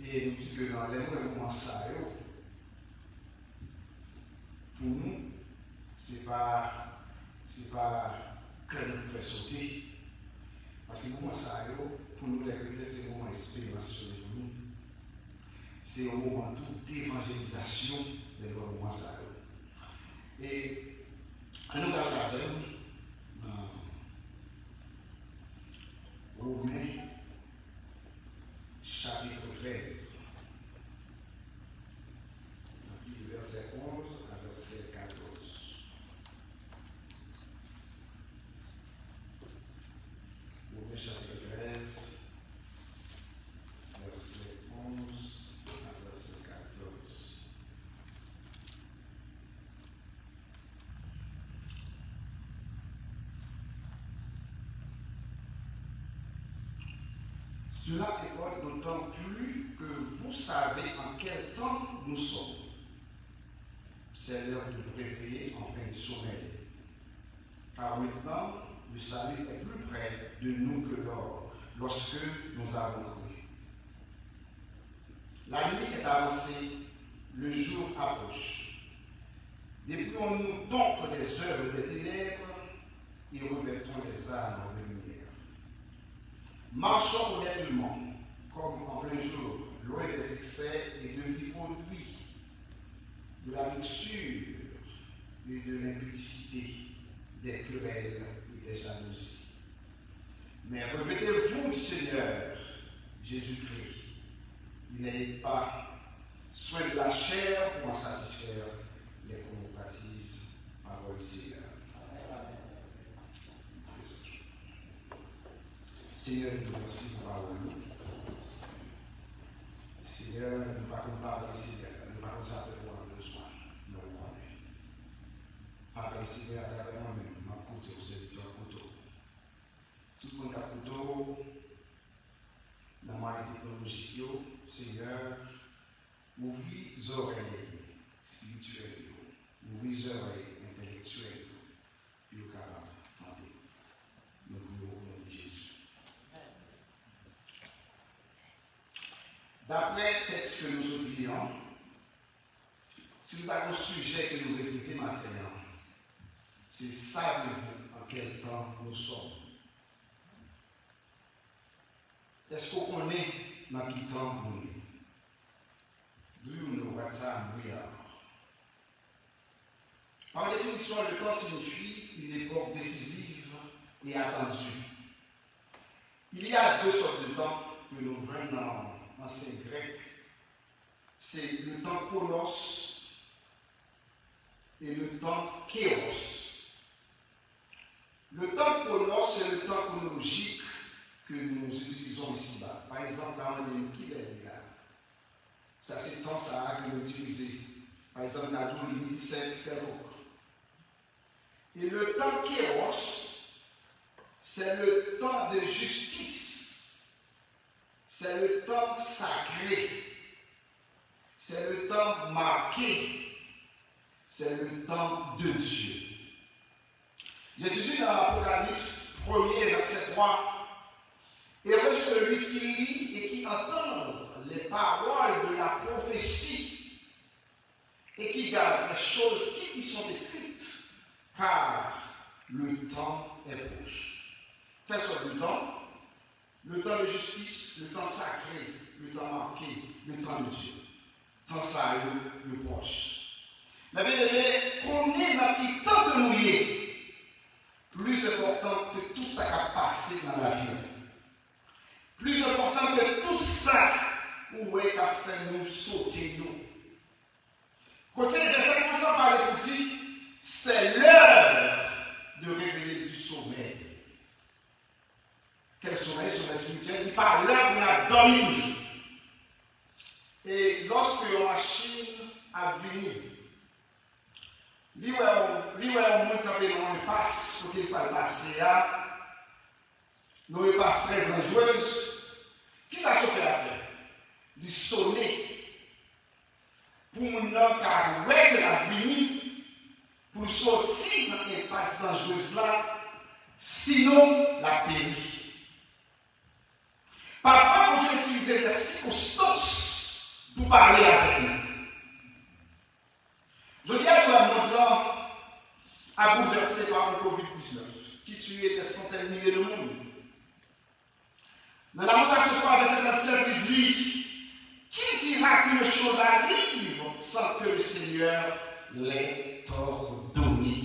Et nous disons que dans les moments ça, pour nous, ce n'est pas que nous fait sauter. Parce que le moment ça, pour nous les chrétiens, c'est un moment expérientiel pour nous. C'est un moment d'évangélisation de notre moment ça. Et nous regardons Romains chapitre 13, du verset 11 à verset 14. Romains chapitre 13, verset 11 à verset 14. Cela est d'autant plus que vous savez en quel temps nous sommes. C'est l'heure de vous réveiller en fin de sommeil. Car maintenant, le salut est plus près de nous que lors, lorsque nous avons cru. La nuit est avancée, le jour approche. Dépouillons-nous donc des œuvres des ténèbres et revêtons les armes de lumière. Marchons honnêtement, comme en plein jour, loin des excès et de l'hypocrisie, de la luxure et de l'impudicité, des querelles et des jalousies. Mais revêtez-vous du Seigneur Jésus-Christ. Il n'ayez pas soin de la chair pour en satisfaire les convoitises. Parole du Seigneur. Seigneur, nous te remercions pour parole. Seigneur, nous ne pas comparer, Seigneur, nous ne pas comme ça pour avoir besoin. Nous le connaissons. Après, Seigneur, à travers moi-même, ma côté aux serviteurs couteau. Tout le monde a couteau, dans ma technologie, Seigneur, ouvre les oreilles spirituelles, ouvre les oreilles intellectuelles, puis au capable d'entendre. Nous prions au nom de Jésus. D'après le texte que nous oublions, si nous avons un sujet que nous répétons maintenant, c'est savez-vous en quel temps nous sommes? Est-ce qu'on connaît dans quel temps nous sommes? Do you know what time we are? Par définition, le temps signifie une époque décisive et attendue. Il y a deux sortes de temps que nous voyons dans l'ancien grec. C'est le temps kolos et le temps kéros. Le temps kolos, c'est le temps chronologique que nous utilisons ici-bas. Par exemple, dans le Kilènia, ça c'est le temps ça que nous utilisons. Par exemple, dans le 2017, tel autre. Et le temps kéros, c'est le temps de justice. c'est le temps sacré, c'est le temps marqué, c'est le temps de Dieu. Jésus dit dans l'Apocalypse 1er, verset 3, « Heureux celui qui lit et qui entend les paroles de la prophétie et qui garde les choses qui y sont écrites, car le temps est proche. » Quel soit le temps? Le temps de justice, le temps sacré, le temps marqué, le temps de Dieu. Temps ça le proche. Mais bien aimé, qu'on est dans qui temps que nous y est, plus important que tout ça qui a passé dans la vie. Plus important que tout ça où est qu'a fait nous sauter nous. Côté verset qu'on s'en parle pour dire, c'est l'heure de réveiller du sommeil. Quel sommeil? Sommeil spirituel. Il parle l'heure où on a dormi toujours. Et lorsque la machine a venu, lui où on monte quand on passe, faut qu'il pas passer là, nous passe très dangereuse. Qui ça chauffe la faire? Du sonner. Pour mon nom, car ouais de la vini, pour sortir dans l'impasse dangereuse là, sinon la périt. Parfois, on peut utiliser des circonstances pour parler avec nous. Je dis à toi, le monde là a bouleversé par le Covid-19, qui tuait des centaines de milliers de monde. Dans la montation 3, verset 27, il dit, qui dira qu'une chose arrive sans que le Seigneur l'ait ordonné?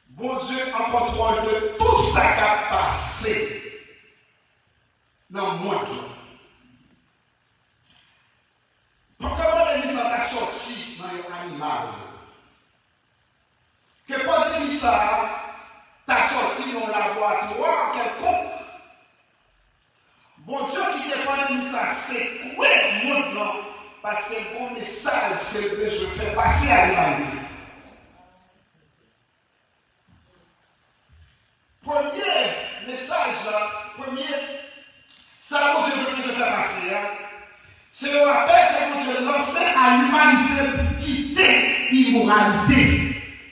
Bon Dieu en contrôle de tout ça qui a passé dans le monde. Pour comment l'émission a sorti dans l'animal? Que pendant l'émission a sorti dans le laboratoire quelconque. Bon Dieu qui dépend de l'émission, c'est quoi le monde là? Parce que c'est un bon message que je fais passer à l'humanité. Premier message là, ça mon Dieu que je fais passer, hein? C'est le rappel que mon Dieu lançait à l'humanité pour quitter l'immoralité,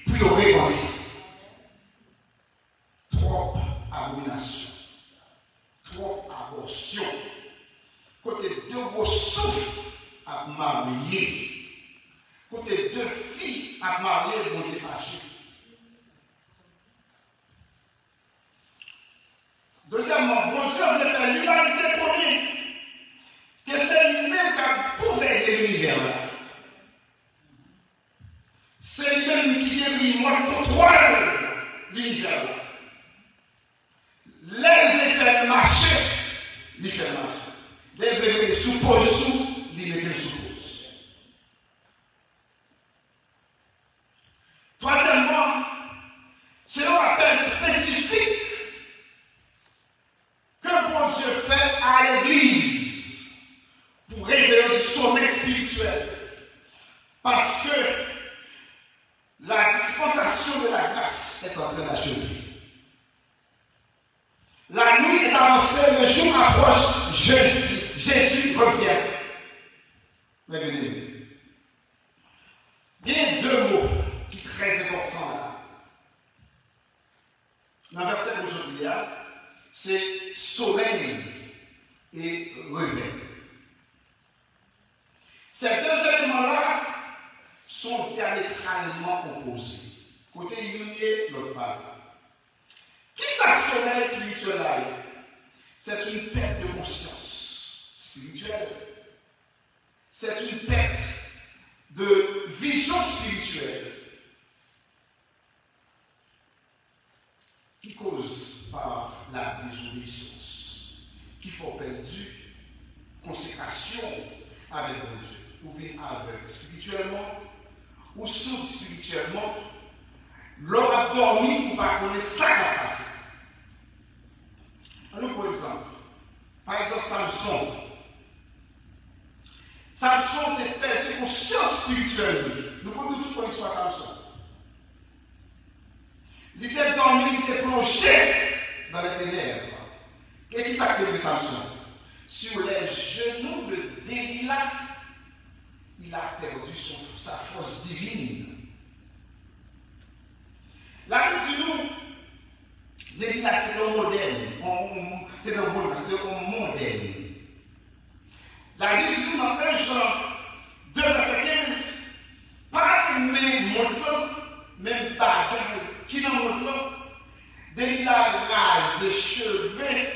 puis au réconcilier. Trop abomination, trop abortion. Côté deux beaux souffles à marier, côté deux filles à marier, bon Dieu fâché. Deuxièmement, bon Dieu veut faire l'humanité pour lui. Que c'est lui-même qui a gouverné l'univers. C'est lui-même qui est moi contrôle l'univers. L'elle fait marcher, lui fait marcher. L'elle met sous pose, lui met sous pose. Troisièmement, c'est un appel spécifique que bon Dieu fait à l'Église pour révéler du sommeil spirituel. Parce que la dispensation de la grâce est en train d'achever. La nuit est avancée, le jour approche, Jésus revient. Mais bien aimé, il y a deux mots qui sont très importants là. Dans le verset d'aujourd'hui, c'est sommeil et réveil. Ces deux éléments-là sont diamétralement opposés. Côté unier, l'autre pas. Qui s'actionne spirituel là? C'est une perte de conscience spirituelle. C'est une perte de vision spirituelle qui cause par la désobéissance, qui faut perdu consécration avec Dieu. Ou vivre avec spirituellement, ou sourd spirituellement, l'homme a dormi pour pas connaître ça qui a passé. Alors, pour exemple, Samson. Samson était perdu conscience spirituelle. Nous connaissons toute l'histoire de Samson. Il était dormi, il était plongé dans les ténèbres. Et qui s'est fait Samson? Sur les genoux de Delilah, il a perdu sa force divine. La Bible dit nous, Delilah c'est un modèle, c'est un modèle. La Bible dit nous dans 1 Jean 2, verset 15, pas aimer montre, même pas qui n'a montre, Delilah rase les cheveux,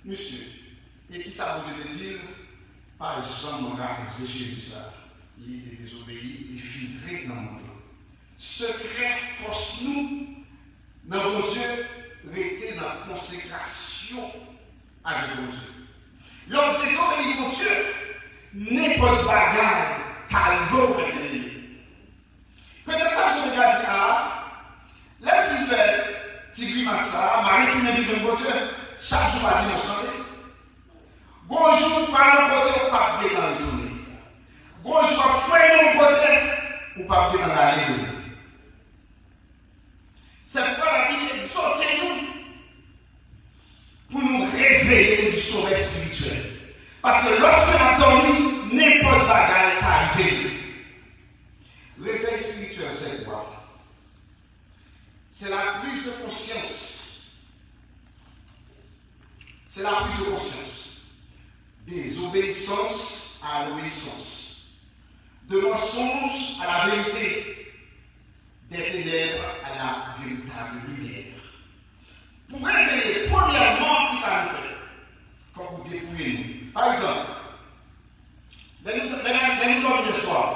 monsieur. Et puis ça vous dire, pas jamais rase les cheveux ça. Il était désobéi, il filtré dans le monde. Secret force nous, dans nos yeux, rester dans la consécration avec mon Dieu. L'homme désobéit mon Dieu, n'est pas de bagarre, calvo avec l'ennemi. Peut-être ça, je regarde, là, qui fait Tigri Massa, Marie qui m'invite le bon Dieu, chaque jour à dire mon chanter. Bonjour, par le côté, ou pas bien dans le tourner. Bonjour, frère, mon côté, ou pas bien dans la ligne. C'est pourquoi la Bible exhorte nous pour nous réveiller du sommeil spirituel. Parce que lorsqu'on a dormi, n'importe bagarre est arrivé. Réveil spirituel, c'est quoi? C'est la prise de conscience. C'est la prise de conscience. Des obéissances à l'obéissance. De mensonges à la vérité. Des ténèbres à la véritable lumière. Pour réveiller, premièrement, qui ça nous fait? Il faut que vous dépouillez nous. Par exemple, nous dormons le soir.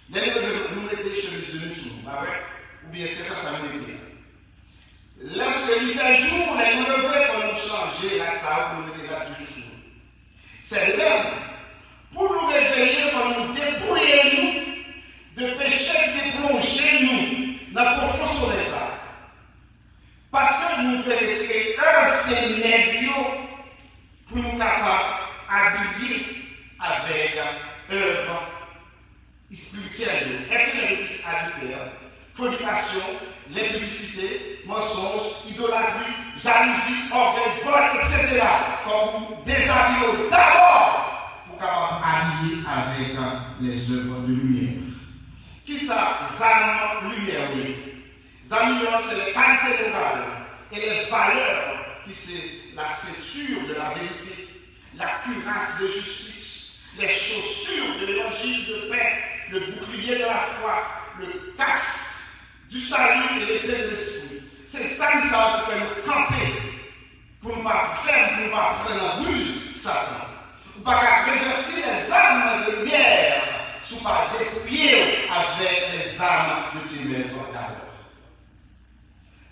Nous mettons les chemises de nous sous, ou bien quelque chose ça nous met. Lorsque il fait jour, nous levons pour nous changer, là, ça nous mettre là toujours sous. C'est le même. Pour nous réveiller, il faut nous dépouiller nous de péché qui plonge nous dans la profonde de ça. Parce que nous devons laisser œuvre ténèbres pour nous capables d'habiller avec œuvre spirituelle, adultère, fornication, l'impudicité, mensonge, idolâtrie, jalousie, orgueil, vol, etc. Comme vous déshabillez d'abord pour capable habiller avec les œuvres de lumière. Qui ça, ZAM lumière? ZAM lumière, c'est les qualités morales et les valeurs qui c'est la ceinture de la vérité, la cuirasse de justice, les chaussures de l'évangile de paix, le bouclier de la foi, le casque du salut et l'épée de l'esprit. C'est ça qui ça pour nous camper, pour ne pas faire, pour ne pas prendre la ruse, Satan. Pour ne pas révertir les armes de lumière, sous pas dépouiller avec les armes de ténèbres d'abord.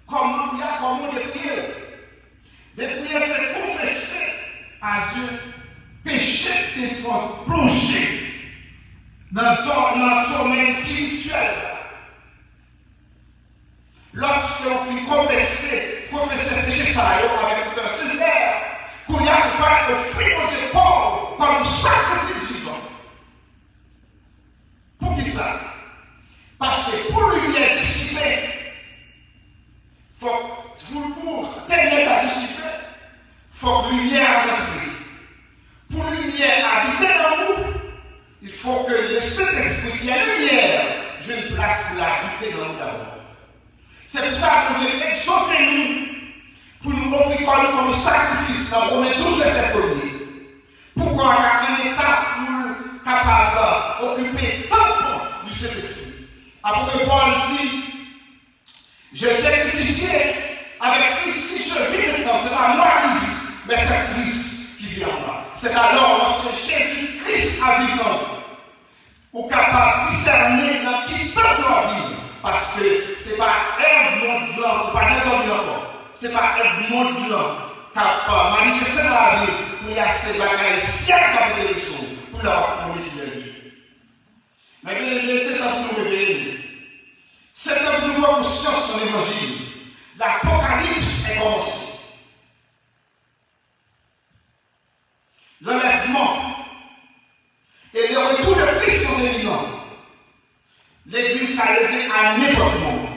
Comment dépouiller? Dépouiller, c'est confesser à Dieu péché des fois plongé dans le sommeil spirituel. Lorsqu'on fait confesser péché ça avec un Césaire, qu'on y a pas offrir aux épaules comme sacrifice vivant. Pour qui ça? Parce que pour lui être dissipé, pour tenir la discipline, il faut que lumière entre. Pour lumière habiter dans nous, il faut que le Saint-Esprit qui est lumière, j'ai une place pour l'habiter dans nous d'abord. C'est pour ça que Dieu exhorte nous pour nous offrir comme sacrifice dans Romains 12, verset 1er. Pour qu'on ait un état capable d'occuper tant du Saint-Esprit. Apôtre Paul dit, je t'ai crucifié avec Christ, si je vis maintenant, c'est pas moi qui vis, mais c'est Christ qui vit en moi. C'est alors lorsque Jésus-Christ a vécu en nous, ou capable de discerner dans qui peut leur vie. Parce que ce n'est pas Ève monde blanc, pas des encore. Ce n'est pas Ève monde blanc qui a manifesté dans la vie pour y avoir ces bagages siècles avec les choses, pour leur promesse de vie. Mais bien, c'est un pour nous réveiller. C'est un pour nous voir conscience de l'évangile. L'Apocalypse est commencé. L'enlèvement et le retour de Christ sont éminents. L'Église a levé à n'importe moment.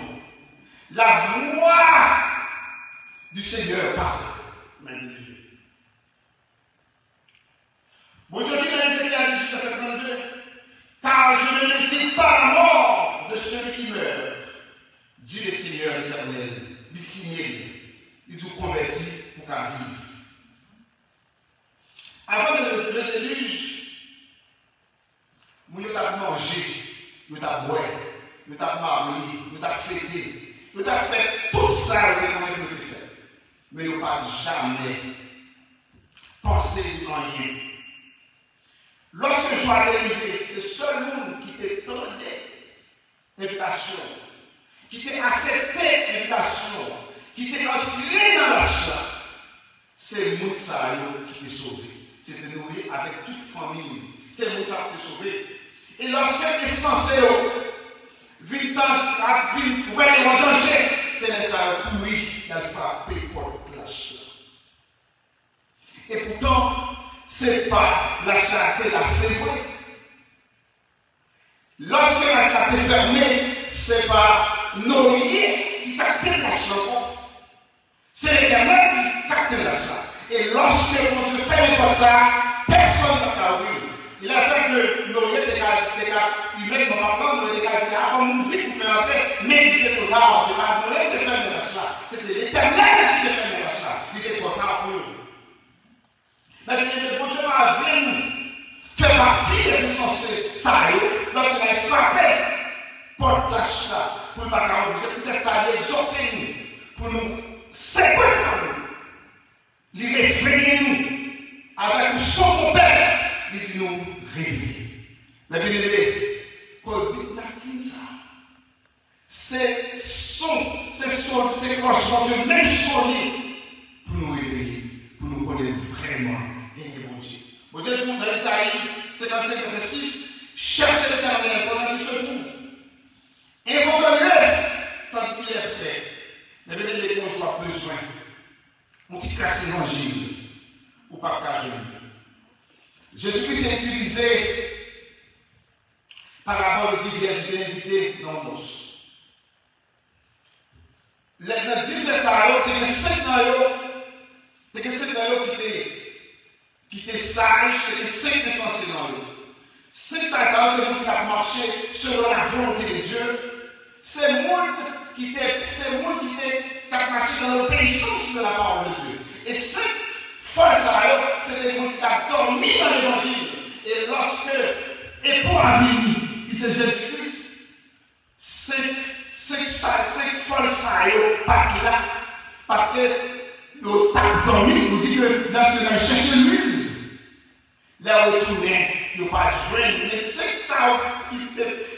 La voix du Seigneur parle. le déluge, nous avons mangé, nous avons boire, nous avons marié, nous avons fêté, nous avons fait tout ça que nous avons fait. Mais nous n'avons jamais pensé à rien. Lorsque je suis arrivé, c'est seul monde qui t'attendait l'invitation, qui t'a accepté l'invitation, qui t'a entré dans la joie. C'est Moussa qui t'a sauvé. C'était nourri avec toute famille. C'est Moussa qui t'a sauvé. Et lorsque les censés viennent en danger, c'est les salles qui ont frappé pour la joie. Et pourtant, ce n'est pas la charité la sévère. Lorsque la charité est fermée, ce n'est pas Noé qui capte la charité. C'est l'Éternel qui capte la charité. Et lorsque on se fait comme ça, personne ne va ouvrir. Il a fait que Noé était humainement Noé était dit, ah, on nous vit pour faire entrer, mais il était trop tard. Ce n'est pas Noé qui fait la charité. C'était l'Éternel qui fait la charité. Il était trop tard pour eux. Mais le bon Dieu avec nous fait partie des censés. Ça lorsqu'il a frappé porte la chita pour le bagarre, c'est peut-être ça a exhorté nous pour nous séparer nous, les réveiller nous avec le son de père, il dit nous réveiller. Mais bien aimé, COVID-19 ça, c'est cloches de même sonner pour nous réveiller, pour nous connaître vraiment. Bon Dieu, dans Isaïe 55, verset 6, cherchez l'Éternel pendant qu'il se trouve. Invoquez-le tandis qu'il est prêt. Mais bien aimé, quand je vois besoin, on dit casser l'évangile ou pas cacher. Jésus-Christ est utilisé par rapport aux diverses invités dans le noces. Dans 10 de ça, il y a 5 qui étaient sages, c'est 5 essentiels dans eux. 5 sages, c'est nous qui avons marché selon la volonté de Dieu. C'est monde qui a marché dans l'obéissance de la parole de Dieu. Et 5 folles, c'est des gens qui ont dormi dans l'évangile. Et lorsque, et pour la vie, c'est Jésus-Christ, 5 folles, pas qu'il a. Parce que, ils ont dormi, on dit que dans ce moment, cherchez l'huile. Là où ils tournaient, ils n'ont pas joué. Mais c'est ça qui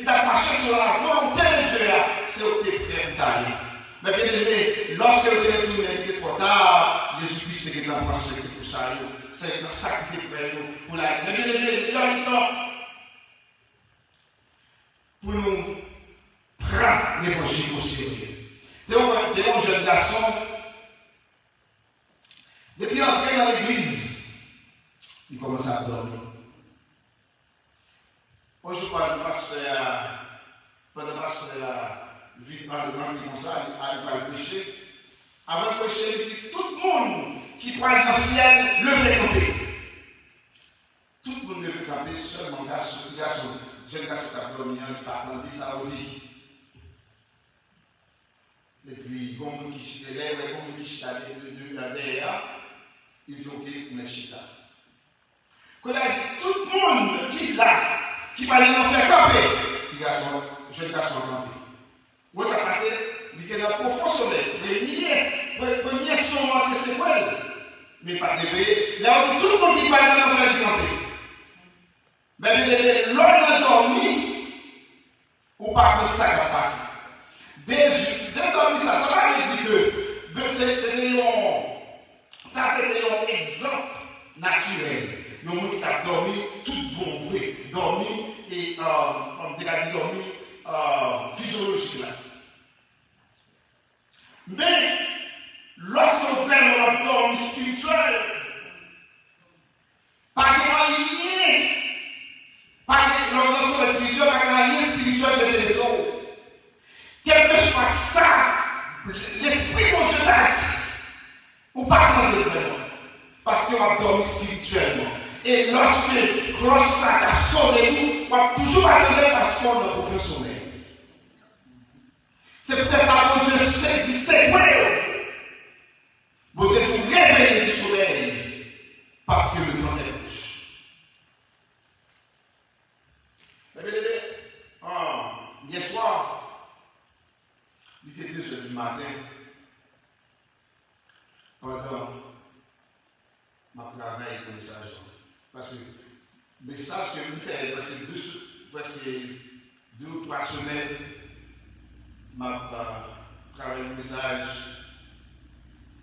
a marché sur la volonté de Dieu, c'est au prêt d'aller. Mais bien aimé, lorsque vous êtes tourné, il était trop tard, Jésus-Christ était dans le passé pour ça. C'est dans ça qui était prêt pour la. Mais bien aimé, il y a le temps pour nous prendre l'évangile au sérieux. Des jeunes garçons, depuis entrer dans l'église, il commence à dormir. Moi, je parle de pasteur, vite dans le grand comme ça, il va le pécher. Avant de pécher, il dit tout le monde qui prend dans le ciel, levez camper. Tout le monde levez camper, seulement garçon, jeune garçon qui a dormi, il part dans l'église, ça vous dit. Et puis, quand on qui se lève, quand on qui se lève derrière, ils disent ok, mais chita. Quand il a dit tout le monde qui là, qui va aller en faire camper, petit garçon, jeune garçon camper. Où ça passe? Il était dans le profond sommeil. Les premiers sont montés c'est quoi? Mais pas de veiller. Là, on dit tout le monde qui va aller en faire camper. Mais l'homme a dormi, ou pas que ça va passer. Dès dormi ça va dire que c'est un exemple naturel. Le monde qui a dormi, tout bon vrai, dormi et on dit dormi physiologique là. Mais lorsqu'on fait notre dormi spirituel, pas de rien, pas de notre spirituel, pas de rien spirituel de l'esprit. Quel que soit ça, l'esprit de Dieu l'a dit, ou pas de vraiment, parce qu'on a dormi spirituellement. Et lorsque cloche ça a sonné, on va toujours attendre parce qu'on a profond sommeil. C'est peut-être ça que Dieu dit, c'est vrai. Vous êtes réveillé du sommeil parce que le temps est proche. matin, pendant ma travail pour le message. Parce que le message que je fais, presque 2 ou 3 semaines, m'a travaillé le message,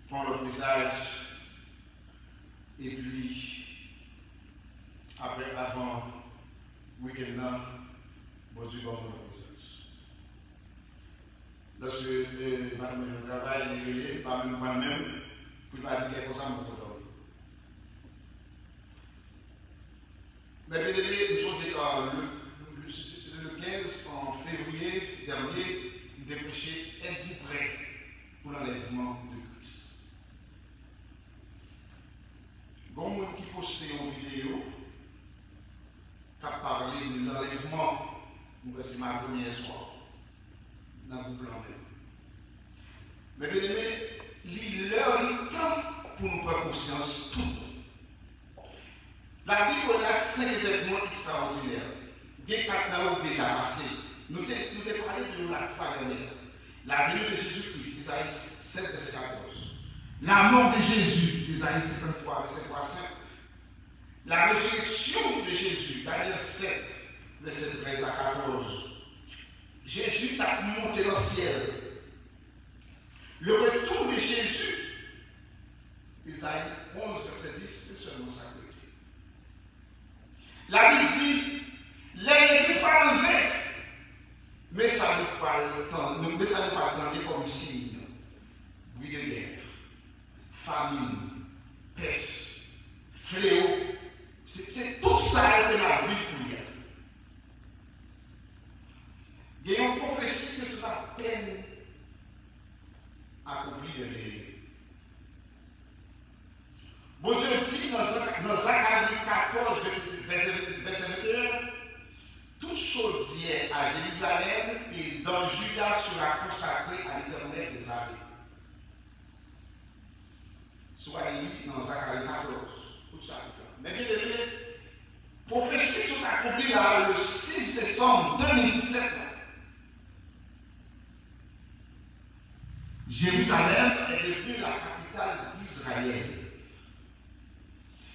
prends l'autre message, et puis, après, avant le week-end, bon Dieu, bon le message. Lorsque madame je travaille, il est pas même moi-même, pour ne pas dire comme ça, mon frère. Mais bien aimé, nous sommes le 15 en février dernier, nous avons prêché « Êtes-vous prêts pour l'enlèvement de Christ ?» Bon monde qui postait une vidéo qui a parlé de l'enlèvement, c'est ma première soirée dans le groupe là même. Mais bien aimé, l'heure est temps pour nous prendre conscience tout. La Bible a 5 événements extraordinaires. Bien 4 ans déjà passé. Nous avons parlé de la fois dernière. La venue de Jésus-Christ, Isaïe 7, verset 14. La mort de Jésus, Isaïe 53, verset 3 à 5. La résurrection de Jésus, Daniel 7, verset 13 à 14. Jésus a monté dans le ciel. Le retour de Jésus, Isaïe 11, verset 10, c'est seulement ça. La Bible dit, l'Église pas enlevée, mais ça ne pas le temps, mais ça ne pas le temps comme signe. Bruit de guerre, famine, peste, fléau, c'est tout ça que la vie pour lui. Il y a une prophétie que c'est la peine accomplie de l'Église. Bon Dieu dit dans Zacharie 14, verset 21, toute chose hier à Jérusalem et dans Juda sera consacrée à l'Éternel des armées. Soit lu dans Zacharie 14, tout ça. Mais bien aimé, prophéties sont accomplies là le 6 décembre 2017. Jérusalem est devenue la capitale d'Israël.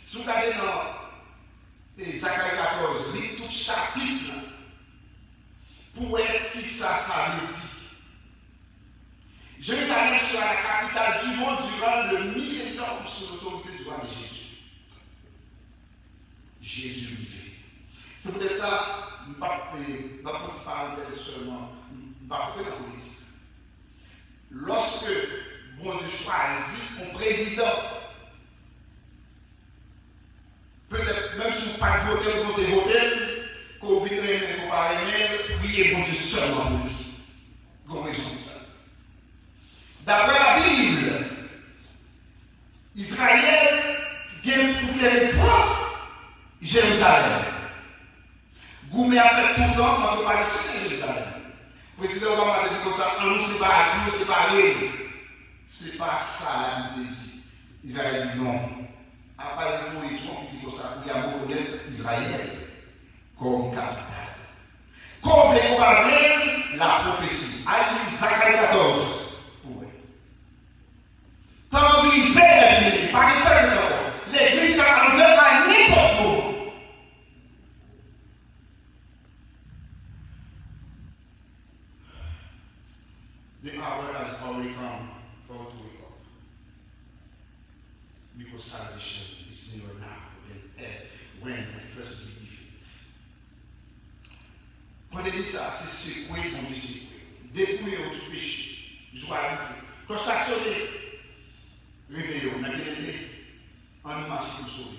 Si vous regardez dans Zacharie 14, lisez tout chapitre pour voir qui ça veut dire. Jérusalem sera la capitale du monde durant le millénaire sous l'autorité du roi de Jésus. Jésus vivait. C'est peut-être ça, je ne vais pas petite parenthèse seulement, je ne vais pas entrer dans la politique. Lorsque bon Dieu choisit un président, peut-être même si vous ne pas voter, vous votez, que vous venez aimer, vous ne pas aimer, priez bon Dieu seulement pour lui. Vous avez raison pour ça. D'après la Bible, Israël vient pour qu'elle prenne Jérusalem. Goumé a fait tout le temps notre Palestine et Jérusalem. Le président Obama a dit comme ça, on nous séparer. Ce n'est pas ça la Bible dit. Israël dit non. À part le faux et tout, on dit comme ça, il y a beaucoup d'Israël comme capitale. Comme les parler la prophétie. Allez, Zacharie 14. Tant qu'il fait pas de temps, l'Église a enlevé à n'importe où. The hour has already come for us to wake up. Because salvation is nearer now than when I first believed it. Pandémie ça, c'est secoué, mon Dieu secoué. Dépouillé au tout péché. Joie à l'envie. Quand je t'ai réveillons, on a bien aimé, on marche pour sauver.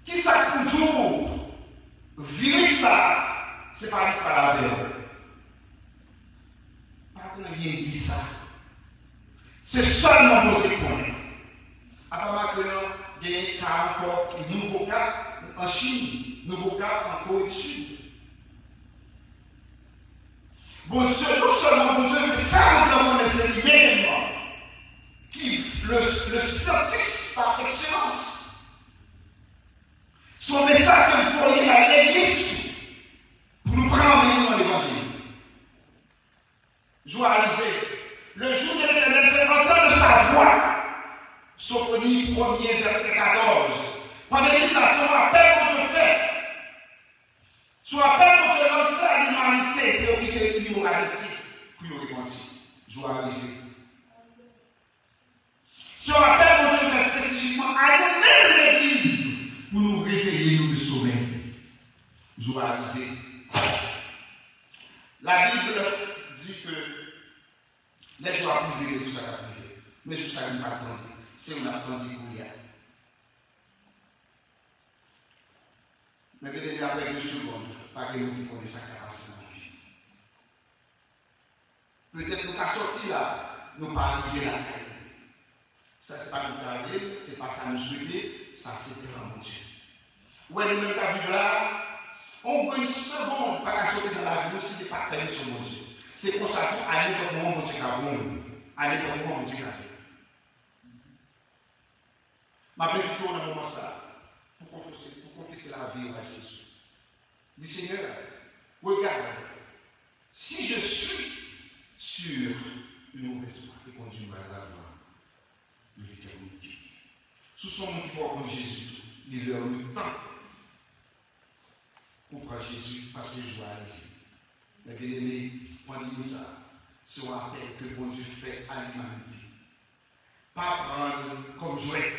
Qui ça pour tout? Vivre ça, c'est pas la veille. Pas qu'on rien dit ça. C'est seulement pour ce qu'on est. Après maintenant, il y a un cas encore, un nouveau cas en Chine, nouveau cas en Corée du Sud. Bon, non seulement bon Dieu veut faire de connaître lui-même, qui le scientiste par excellence. Son message qu'il faut lire à l'Église pour nous prendre dans l'évangile. verset 14. Pendant que ça, son appel que Dieu fait, son appel que Dieu lance à l'humanité pour quitter l'immoralité, pour répondre. Je vais arriver. Son appel que Dieu fait spécifiquement à nous-mêmes l'Église pour nous réveiller, nous sommeil. Je vais arriver. La Bible dit que les jours privés de tout ça va privé. Mais je ne sais pas attendre. C'est on attend du Goliath. Mais peut-être après 2 secondes, pas que nous qui connaissons sa capacité dans la vie. Peut-être nous avons sorti là, nous pas arriver là. Ça, ce n'est pas nous arriver, ce n'est pas ça nous souhaiter, ça c'est grand mon Dieu. Ouais, nous même qu'à vivre là, on prend une seconde par la sortie dans la vie, si ce n'est pas permis sur mon Dieu. C'est pour ça qu'à n'importe moment, mon Dieu a bon. À n'importe moment, mon Dieu a fait. Ma belle plutôt dans le moment ça, pour confesser la vie à Jésus. Dis Seigneur, regarde, si je suis sur une mauvaise voie qui conduit vers la voie de l'éternité, sous son nom qui porte Jésus, il leur le temps pour prendre Jésus parce que je dois arriver. Mais bien aimé, pendant ça, c'est un appel que bon Dieu fait à l'humanité. Pas prendre comme jouet.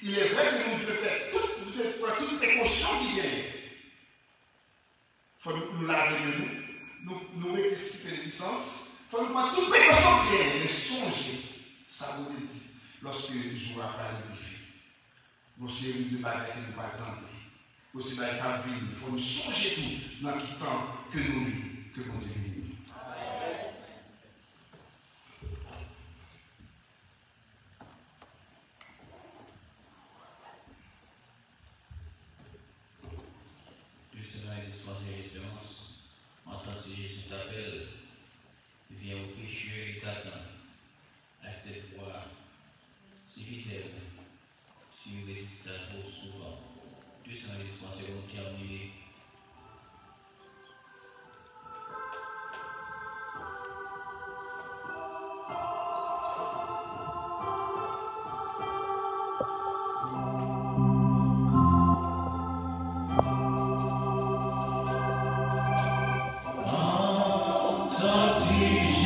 Il est vrai que Dieu fait toute précaution qui vient. Il faut nous laver de nous rectifier les licences. Il faut nous prendre toute précaution qui vient. Mais songez, ça vous dit, lorsque le jour a arrivé, nos séries de bagages que nous ne pouvons pas attendre. Aussi, il faut nous songer tout dans le temps que nous vivons, que nous vivons.
Seigneur et dispenser l'espérance, entendre si Jésus t'appelle, viens au pécheur et t'attend. À cette voix, si fidèle, si nous résistons trop souvent, Dieu Seigneur et dispenser vont terminer.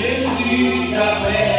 Jésus t'appelle.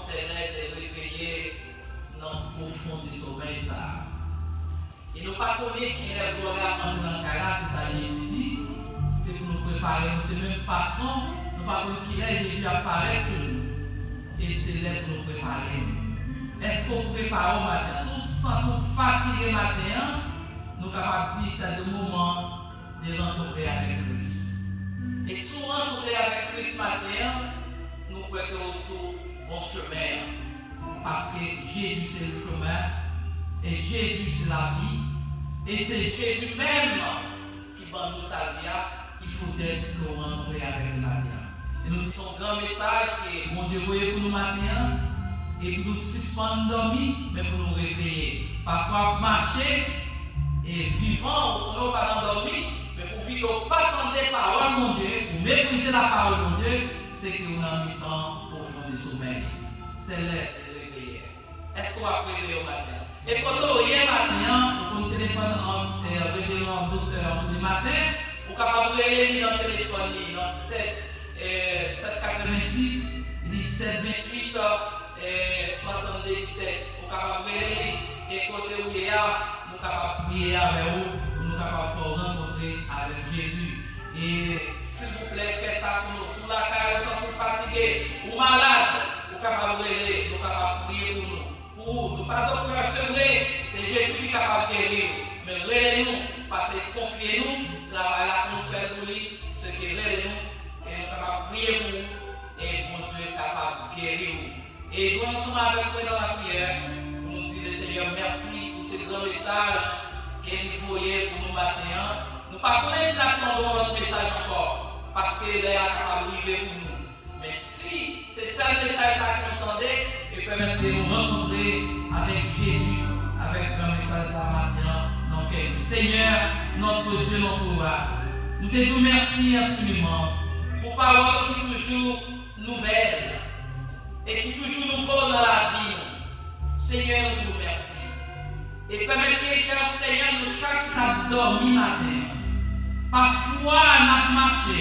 c'est l'aide de réveiller notre profond du sommeil. Ça. Et nous ne pas connaître qu'il est voilà en dans le cas, c'est ça Jésus dit. C'est pour nous préparer de cette même façon. Nous ne pas connaître qu'il est, Jésus apparaît sur nous. Et c'est là pour nous préparer. Est-ce qu'on prépare au matin? Si nous sommes fatigués matin, nous sommes capables de dire que c'est le moment de rencontrer avec Christ. Et si nous rencontrons avec Christ matin, nous pouvons aussi bon chemin. Parce que Jésus c'est le chemin, et Jésus c'est la vie, et c'est Jésus même qui va nous salver. Il faut que nous rencontrions avec le matin. Et nous disons un grand message que mon Dieu voyait pour nous matin, et pour nous suspendre dormir, mais pour nous réveiller. Parfois marcher et vivant, pour nous pas dormir, mais pour vivre pas attendre la parole de mon Dieu, pour mépriser la parole de mon Dieu, c'est que nous avons mis temps profond du sommeil. C'est l'air de réveiller. Est-ce qu'on va réveiller au matin? Et quand on est matin, on téléphone en réveillant en docteur le matin, on est capable de réveiller dans le téléphone, dans 786, 1728, 77. On est capable de réveiller. Et quand on est là, on est capable de prier avec vous, on est capable de rencontrer avec Jésus. Et s'il vous plaît, faites ça pour nous. Sur la carrière, nous sommes fatigués ou malades, nous sommes capables de prier, nous sommes capables de prier pour nous. Pour nous, pas docteur, c'est vrai, c'est Jésus qui est capable de guérir. Mais relais-nous, parce que confiez-nous, travail là pour nous faire pour lui, ce qui est relais-nous, et nous sommes capables de prier pour nous, et mon Dieu est capable de guérir nous. Et nous ensemble avec vous dans la prière, pour nous dire, Seigneur, merci pour ce grand message qu'il voyait pour nous matin. Nous ne pas connaître si attendons notre message encore, parce qu'il est capable de vivre pour nous. Mais si c'est ça le message que nous entendez, et permettre de nous rencontrer avec Jésus, avec le message ça matin, donc Seigneur, notre Dieu, notre roi, nous te disons merci infiniment pour parole qui est toujours nouvelle et qui est toujours nouveau dans la vie. Seigneur, nous te disons merci. Et permettez, cher Seigneur, nous chaque qui a dormi matin. Parfois, nous avons marché.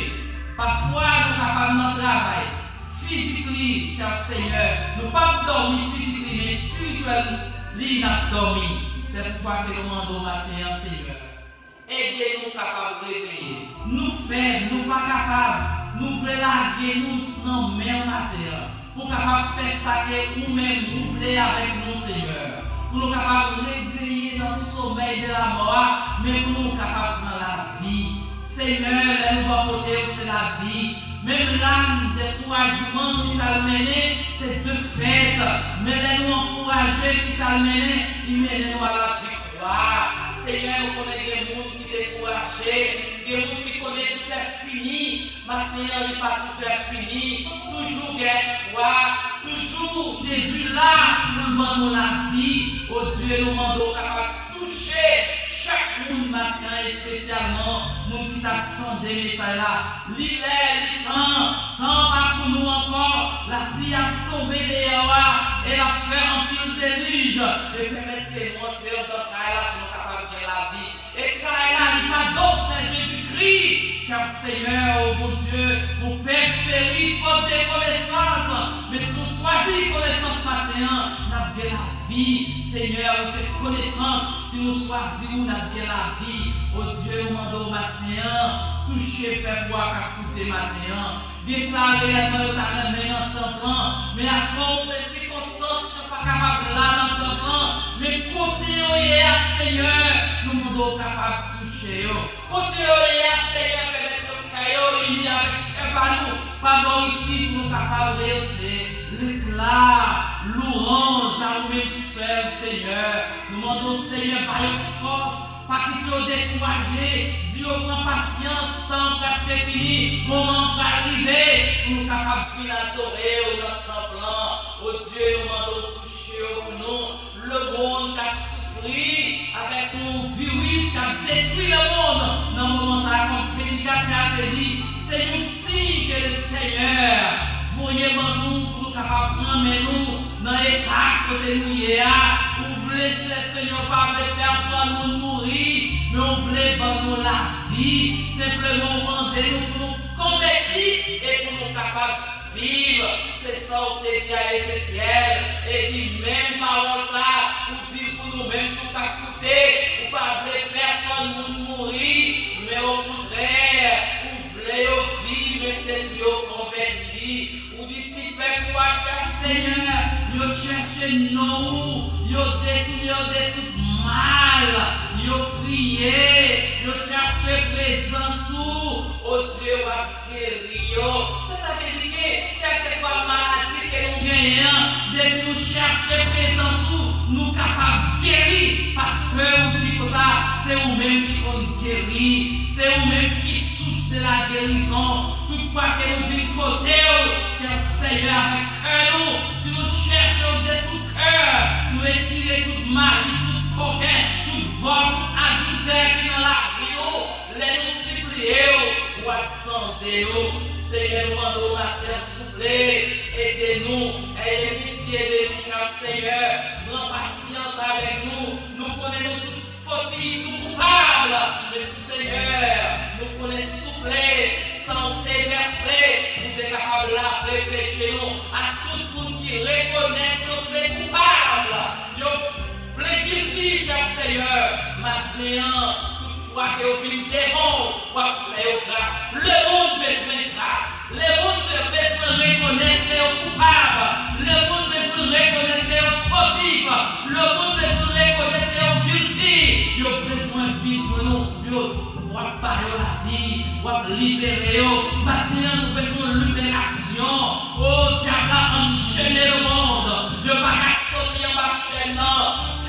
Parfois, nous sommes capables de notre travail. Physiquement, cher Seigneur, nous ne pas dormir physiquement, mais spirituellement, nous avons dormi. C'est pourquoi que nous demandons matin, Seigneur. Aidez-nous capables de réveiller. Nous faibles, nous pas capables. Nous voulons larguer, nous dans main matin. Pour capables de faire ça que nous-mêmes, nous voulons avec nous, Seigneur. Pour nous capables de réveiller dans le sommeil de la mort, mais pour nous capables dans la vie. Seigneur, nous va côté c'est la vie. Même l'âme découragement qui s'est mené, c'est de fait. Mais nous encourager qui s'est mené, il mène nous à la victoire. Seigneur, nous connaissons des gens qui sont découragés, des gens qui connaissent tout est fini. Maintenant, il n'est pas tout est fini. Toujours espoir, toujours Jésus là, nous demandons la vie. Oh Dieu, nous demandons capable de toucher chaque monde matin, et spécialement, nous qui t'attendons des messages là. L'île est temps pas pour nous encore. La pluie a tombé dehors et la fait remplir le déluge. Et permettre que nous entrions dans Kaila pour nous capables de la vie. Et Kaila n'est pas d'autre, c'est Jésus-Christ. Car Seigneur, oh mon Dieu, mon Père périt faute de connaissances. Mais si nous choisissons connaissance matin, nous avons bien la vie. Seigneur, cette connaissance, si nous choisissons, nous avons bien la vie. Oh Dieu, nous demandons matin, toucher, faire boire, écouter matin. Bien ça, réellement, nous avons bien dans le temple, mais à cause des circonstances, nous ne sommes pas capables là dans le temple. Mais côté hier, Seigneur, nous demandons capables de toucher. Côté hier, Seigneur, il y a avec nous, pas bon ici pour nous capables de réussir l'éclat, l'orange, à nous-mêmes seuls, Seigneur. Nous demandons, Seigneur, par une force, pas qu'il te découragé, Dieu prend patience, temps presque fini, moment pour arriver, pour nous capables de finir adorer au notre temple. Oh Dieu, nous demandons de toucher pour nous, le monde qui a souffri avec un virus qui a détruit le monde. Dans le moment ça, comme prédicateur a dit, c'est nous si que le Seigneur voyez nous pour nous capables de prendre nous dans l'état que nous sommes. Vous voulez, Seigneur, pas de personne nous mourir, mais on voulait nous la vie. Simplement demander nous pour nous convertir et pour nous capables de vivre. C'est ça que tu as dit à Ézéchiel. Et dit même parole ça, ou dit pour nous-mêmes tout à côté, ou pas de personne pour mourir, mais au contraire, ou voulez vivre, mais c'est Dieu converti. Ou dit si fait quoi, cher Seigneur, yo cherche nous, yo détruit mal, yo prié, yo cherche présence au Dieu va guérir. Ça veut dire que quelle que soit la maladie que nous gagnons, dès que nous cherchons présence nous capables de guérir parce que on dit que ça, c'est vous-même qui on guérit, c'est vous-même qui souffre de la guérison. Toutefois que nous venons côté, cher Seigneur, avec cœur nous, si nous cherchons de tout cœur, nous retirer toute malice, toute coquin, toute vol, tout adultère qui est dans la vie, les nous supplier ou attendez-nous. Seigneur, nous demandons la terre souffler, aidez-nous, ayez pitié de nous, cher Seigneur, prends patience avec nous, nous connaissons toutes fautifs, nous coupables, mais Seigneur, nous connaissons souffler, santé versée, nous sommes capables de laver péché nous, à tout le monde qui reconnaît que c'est coupable, nous plaît-il, cher Seigneur, maintenant, toutefois que vous venez devant, vous faire grâce, le monde besoin de grâce. Le monde besoin de reconnaître les coupables. Le monde besoin de reconnaître les fautifs. Le monde besoin de reconnaître les guilty. Il a besoin de vivre nous. Il a parler la vie. Il a libérer. Maintenant, nous besoin de libération. Oh, diable a enchaîné le monde. Il n'a pas sortir en bas chaîne.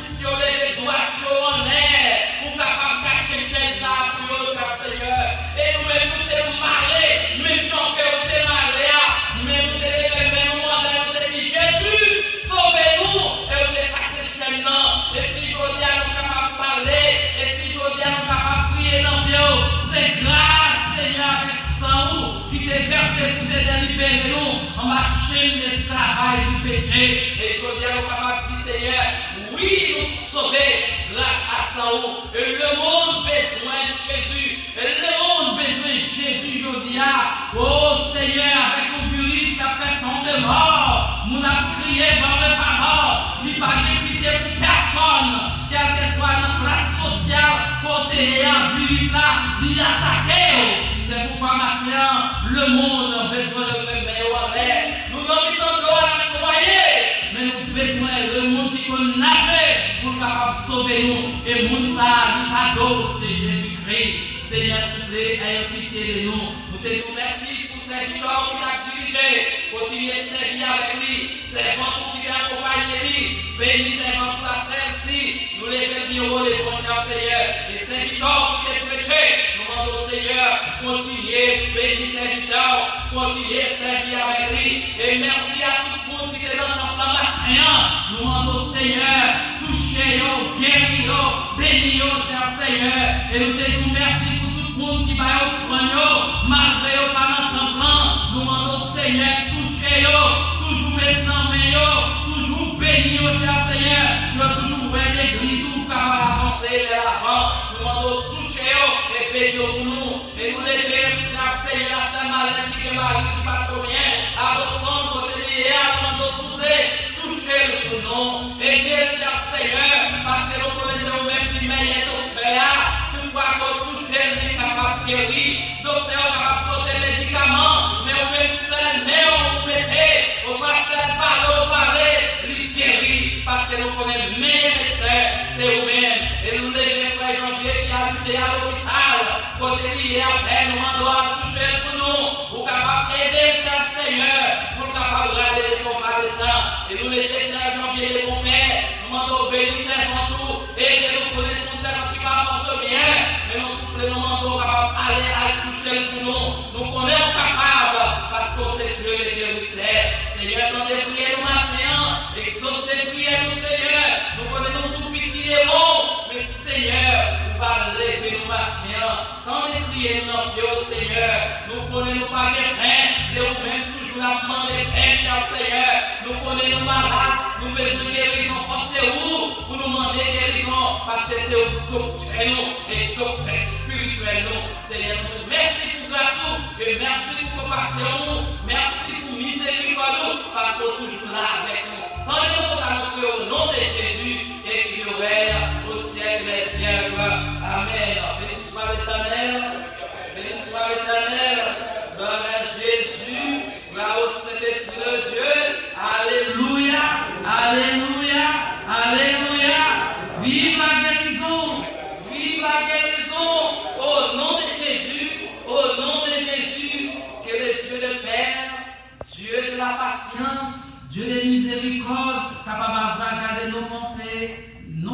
Si on les doigts en l'air, pour capable cacher chez ça pour eux, Seigneur. Et nous-mêmes, nous sommes marrés. Même gens que vous êtes marrés, mais vous êtes fait, mais nous, on a dit Jésus, sauvez-nous. Et vous êtes cassé chez nous. Et si je dis à nous capables de parler, et si je dis à nous capables de prier dans le Dieu, c'est grâce, Seigneur, avec sang qui t'est versé pour te délibérer nous en machine d'esclavage du péché. Et je dis à nous capables de dire, Seigneur, oui, nous sauver grâce à sang. Et le monde besoin de Jésus. Et le monde besoin de Jésus, je dis, oh Seigneur, avec le virus qui a fait tant de morts, nous avons crié par le papa, il n'y a pas de pitié pour personne, quelle que soit notre classe sociale, côté un virus là, il attaque. C'est pourquoi maintenant, le monde a besoin de faire meilleur en l'air. Nous n'avons pas de l'eau à noyer, mais nous avons besoin de le monde qui peut nager pour capable de sauver nous. Et le monde ça, il n'y a pas d'autre, c'est Jésus-Christ. Seigneur, s'il vous plaît, ayez pitié de nous. Nous te remercions pour cette victoire qui t'a dirigé. Continuez à servir avec lui. Servant qui t'a accompagné lui. Béni servant pour la celle-ci. Nous les faisons bien haut les prochains, Seigneur. Et cette victoire qui t'a prêché. Nous demandons, Seigneur, continuez, béni serviteur. Continuez à servir avec lui. Et merci à tout le monde qui est dans notre matin. Nous demandons, Seigneur, touchez-vous, guéris-vous, bénis-vous, cher Seigneur. Et nous te remercions. Tout le monde qui va offrir, malgré eux, pendant le temps, nous demandons, Seigneur, touchez-vous, toujours maintenant, mais toujours bénis, cher Seigneur, nous toujours ouvrir l'église, où nous capable d'avancer vers l'avant, nous demandons, touchez-vous et bénis pour nous, et nous lever, cher Seigneur, la chaîne malade qui est malade, qui va trop bien, à Boston, côté de l'IA, nous demandons, souffler, touchez-le pour nous, aidez, cher Seigneur, parce que nous connaissons vous-même qui meilleur docteur, toutefois, nous touchez, capable de guérir, docteur capable de porter les médicaments, mais on met seul, mais on mettez, on soit seul parler, lui guérir, parce que nous connaissons meilleur médecin, c'est vous-même. Et nous levons frère Janvier qui a lutté à l'hôpital, côté lié à peine, nous doit toucher pour nous, pour capable d'aider cher Seigneur, pour capable de regarder les convalescents. Et nous les frère Janvier les compères, nous demandons bénir servant tout, et que nous connaissons servant qui va porter bien, mais nous nous demandons aller à toucher pour nous. Nous connaissons capables parce qu'on sait Dieu les guérisseurs. Seigneur, dans les prières nous matin, exaucez les prières nous, Seigneur. Nous connaissons tout petit et bon, mais Seigneur, nous va lever nous matin. Dans les prières nous, dans Dieu, Seigneur, nous connaissons pas de pain, c'est vous-même toujours la demande de pain, cher Seigneur. Nous connaissons malades, nous besoin de guérison, pensez où pour nous demander guérison, parce que c'est au docteur nous et docteur spirituel nous. Seigneur, nous merci pour grâce, et merci pour compassion, merci pour miséricorde, parce que toujours là avec nous. Tendez-nous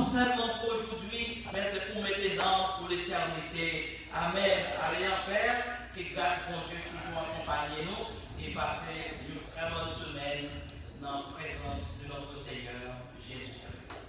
non seulement pour aujourd'hui, mais c'est pour maintenant, pour l'éternité. Amen. Allez en Père, que grâce mon Dieu toujours accompagne nous et passer une très bonne semaine dans la présence de notre Seigneur Jésus-Christ.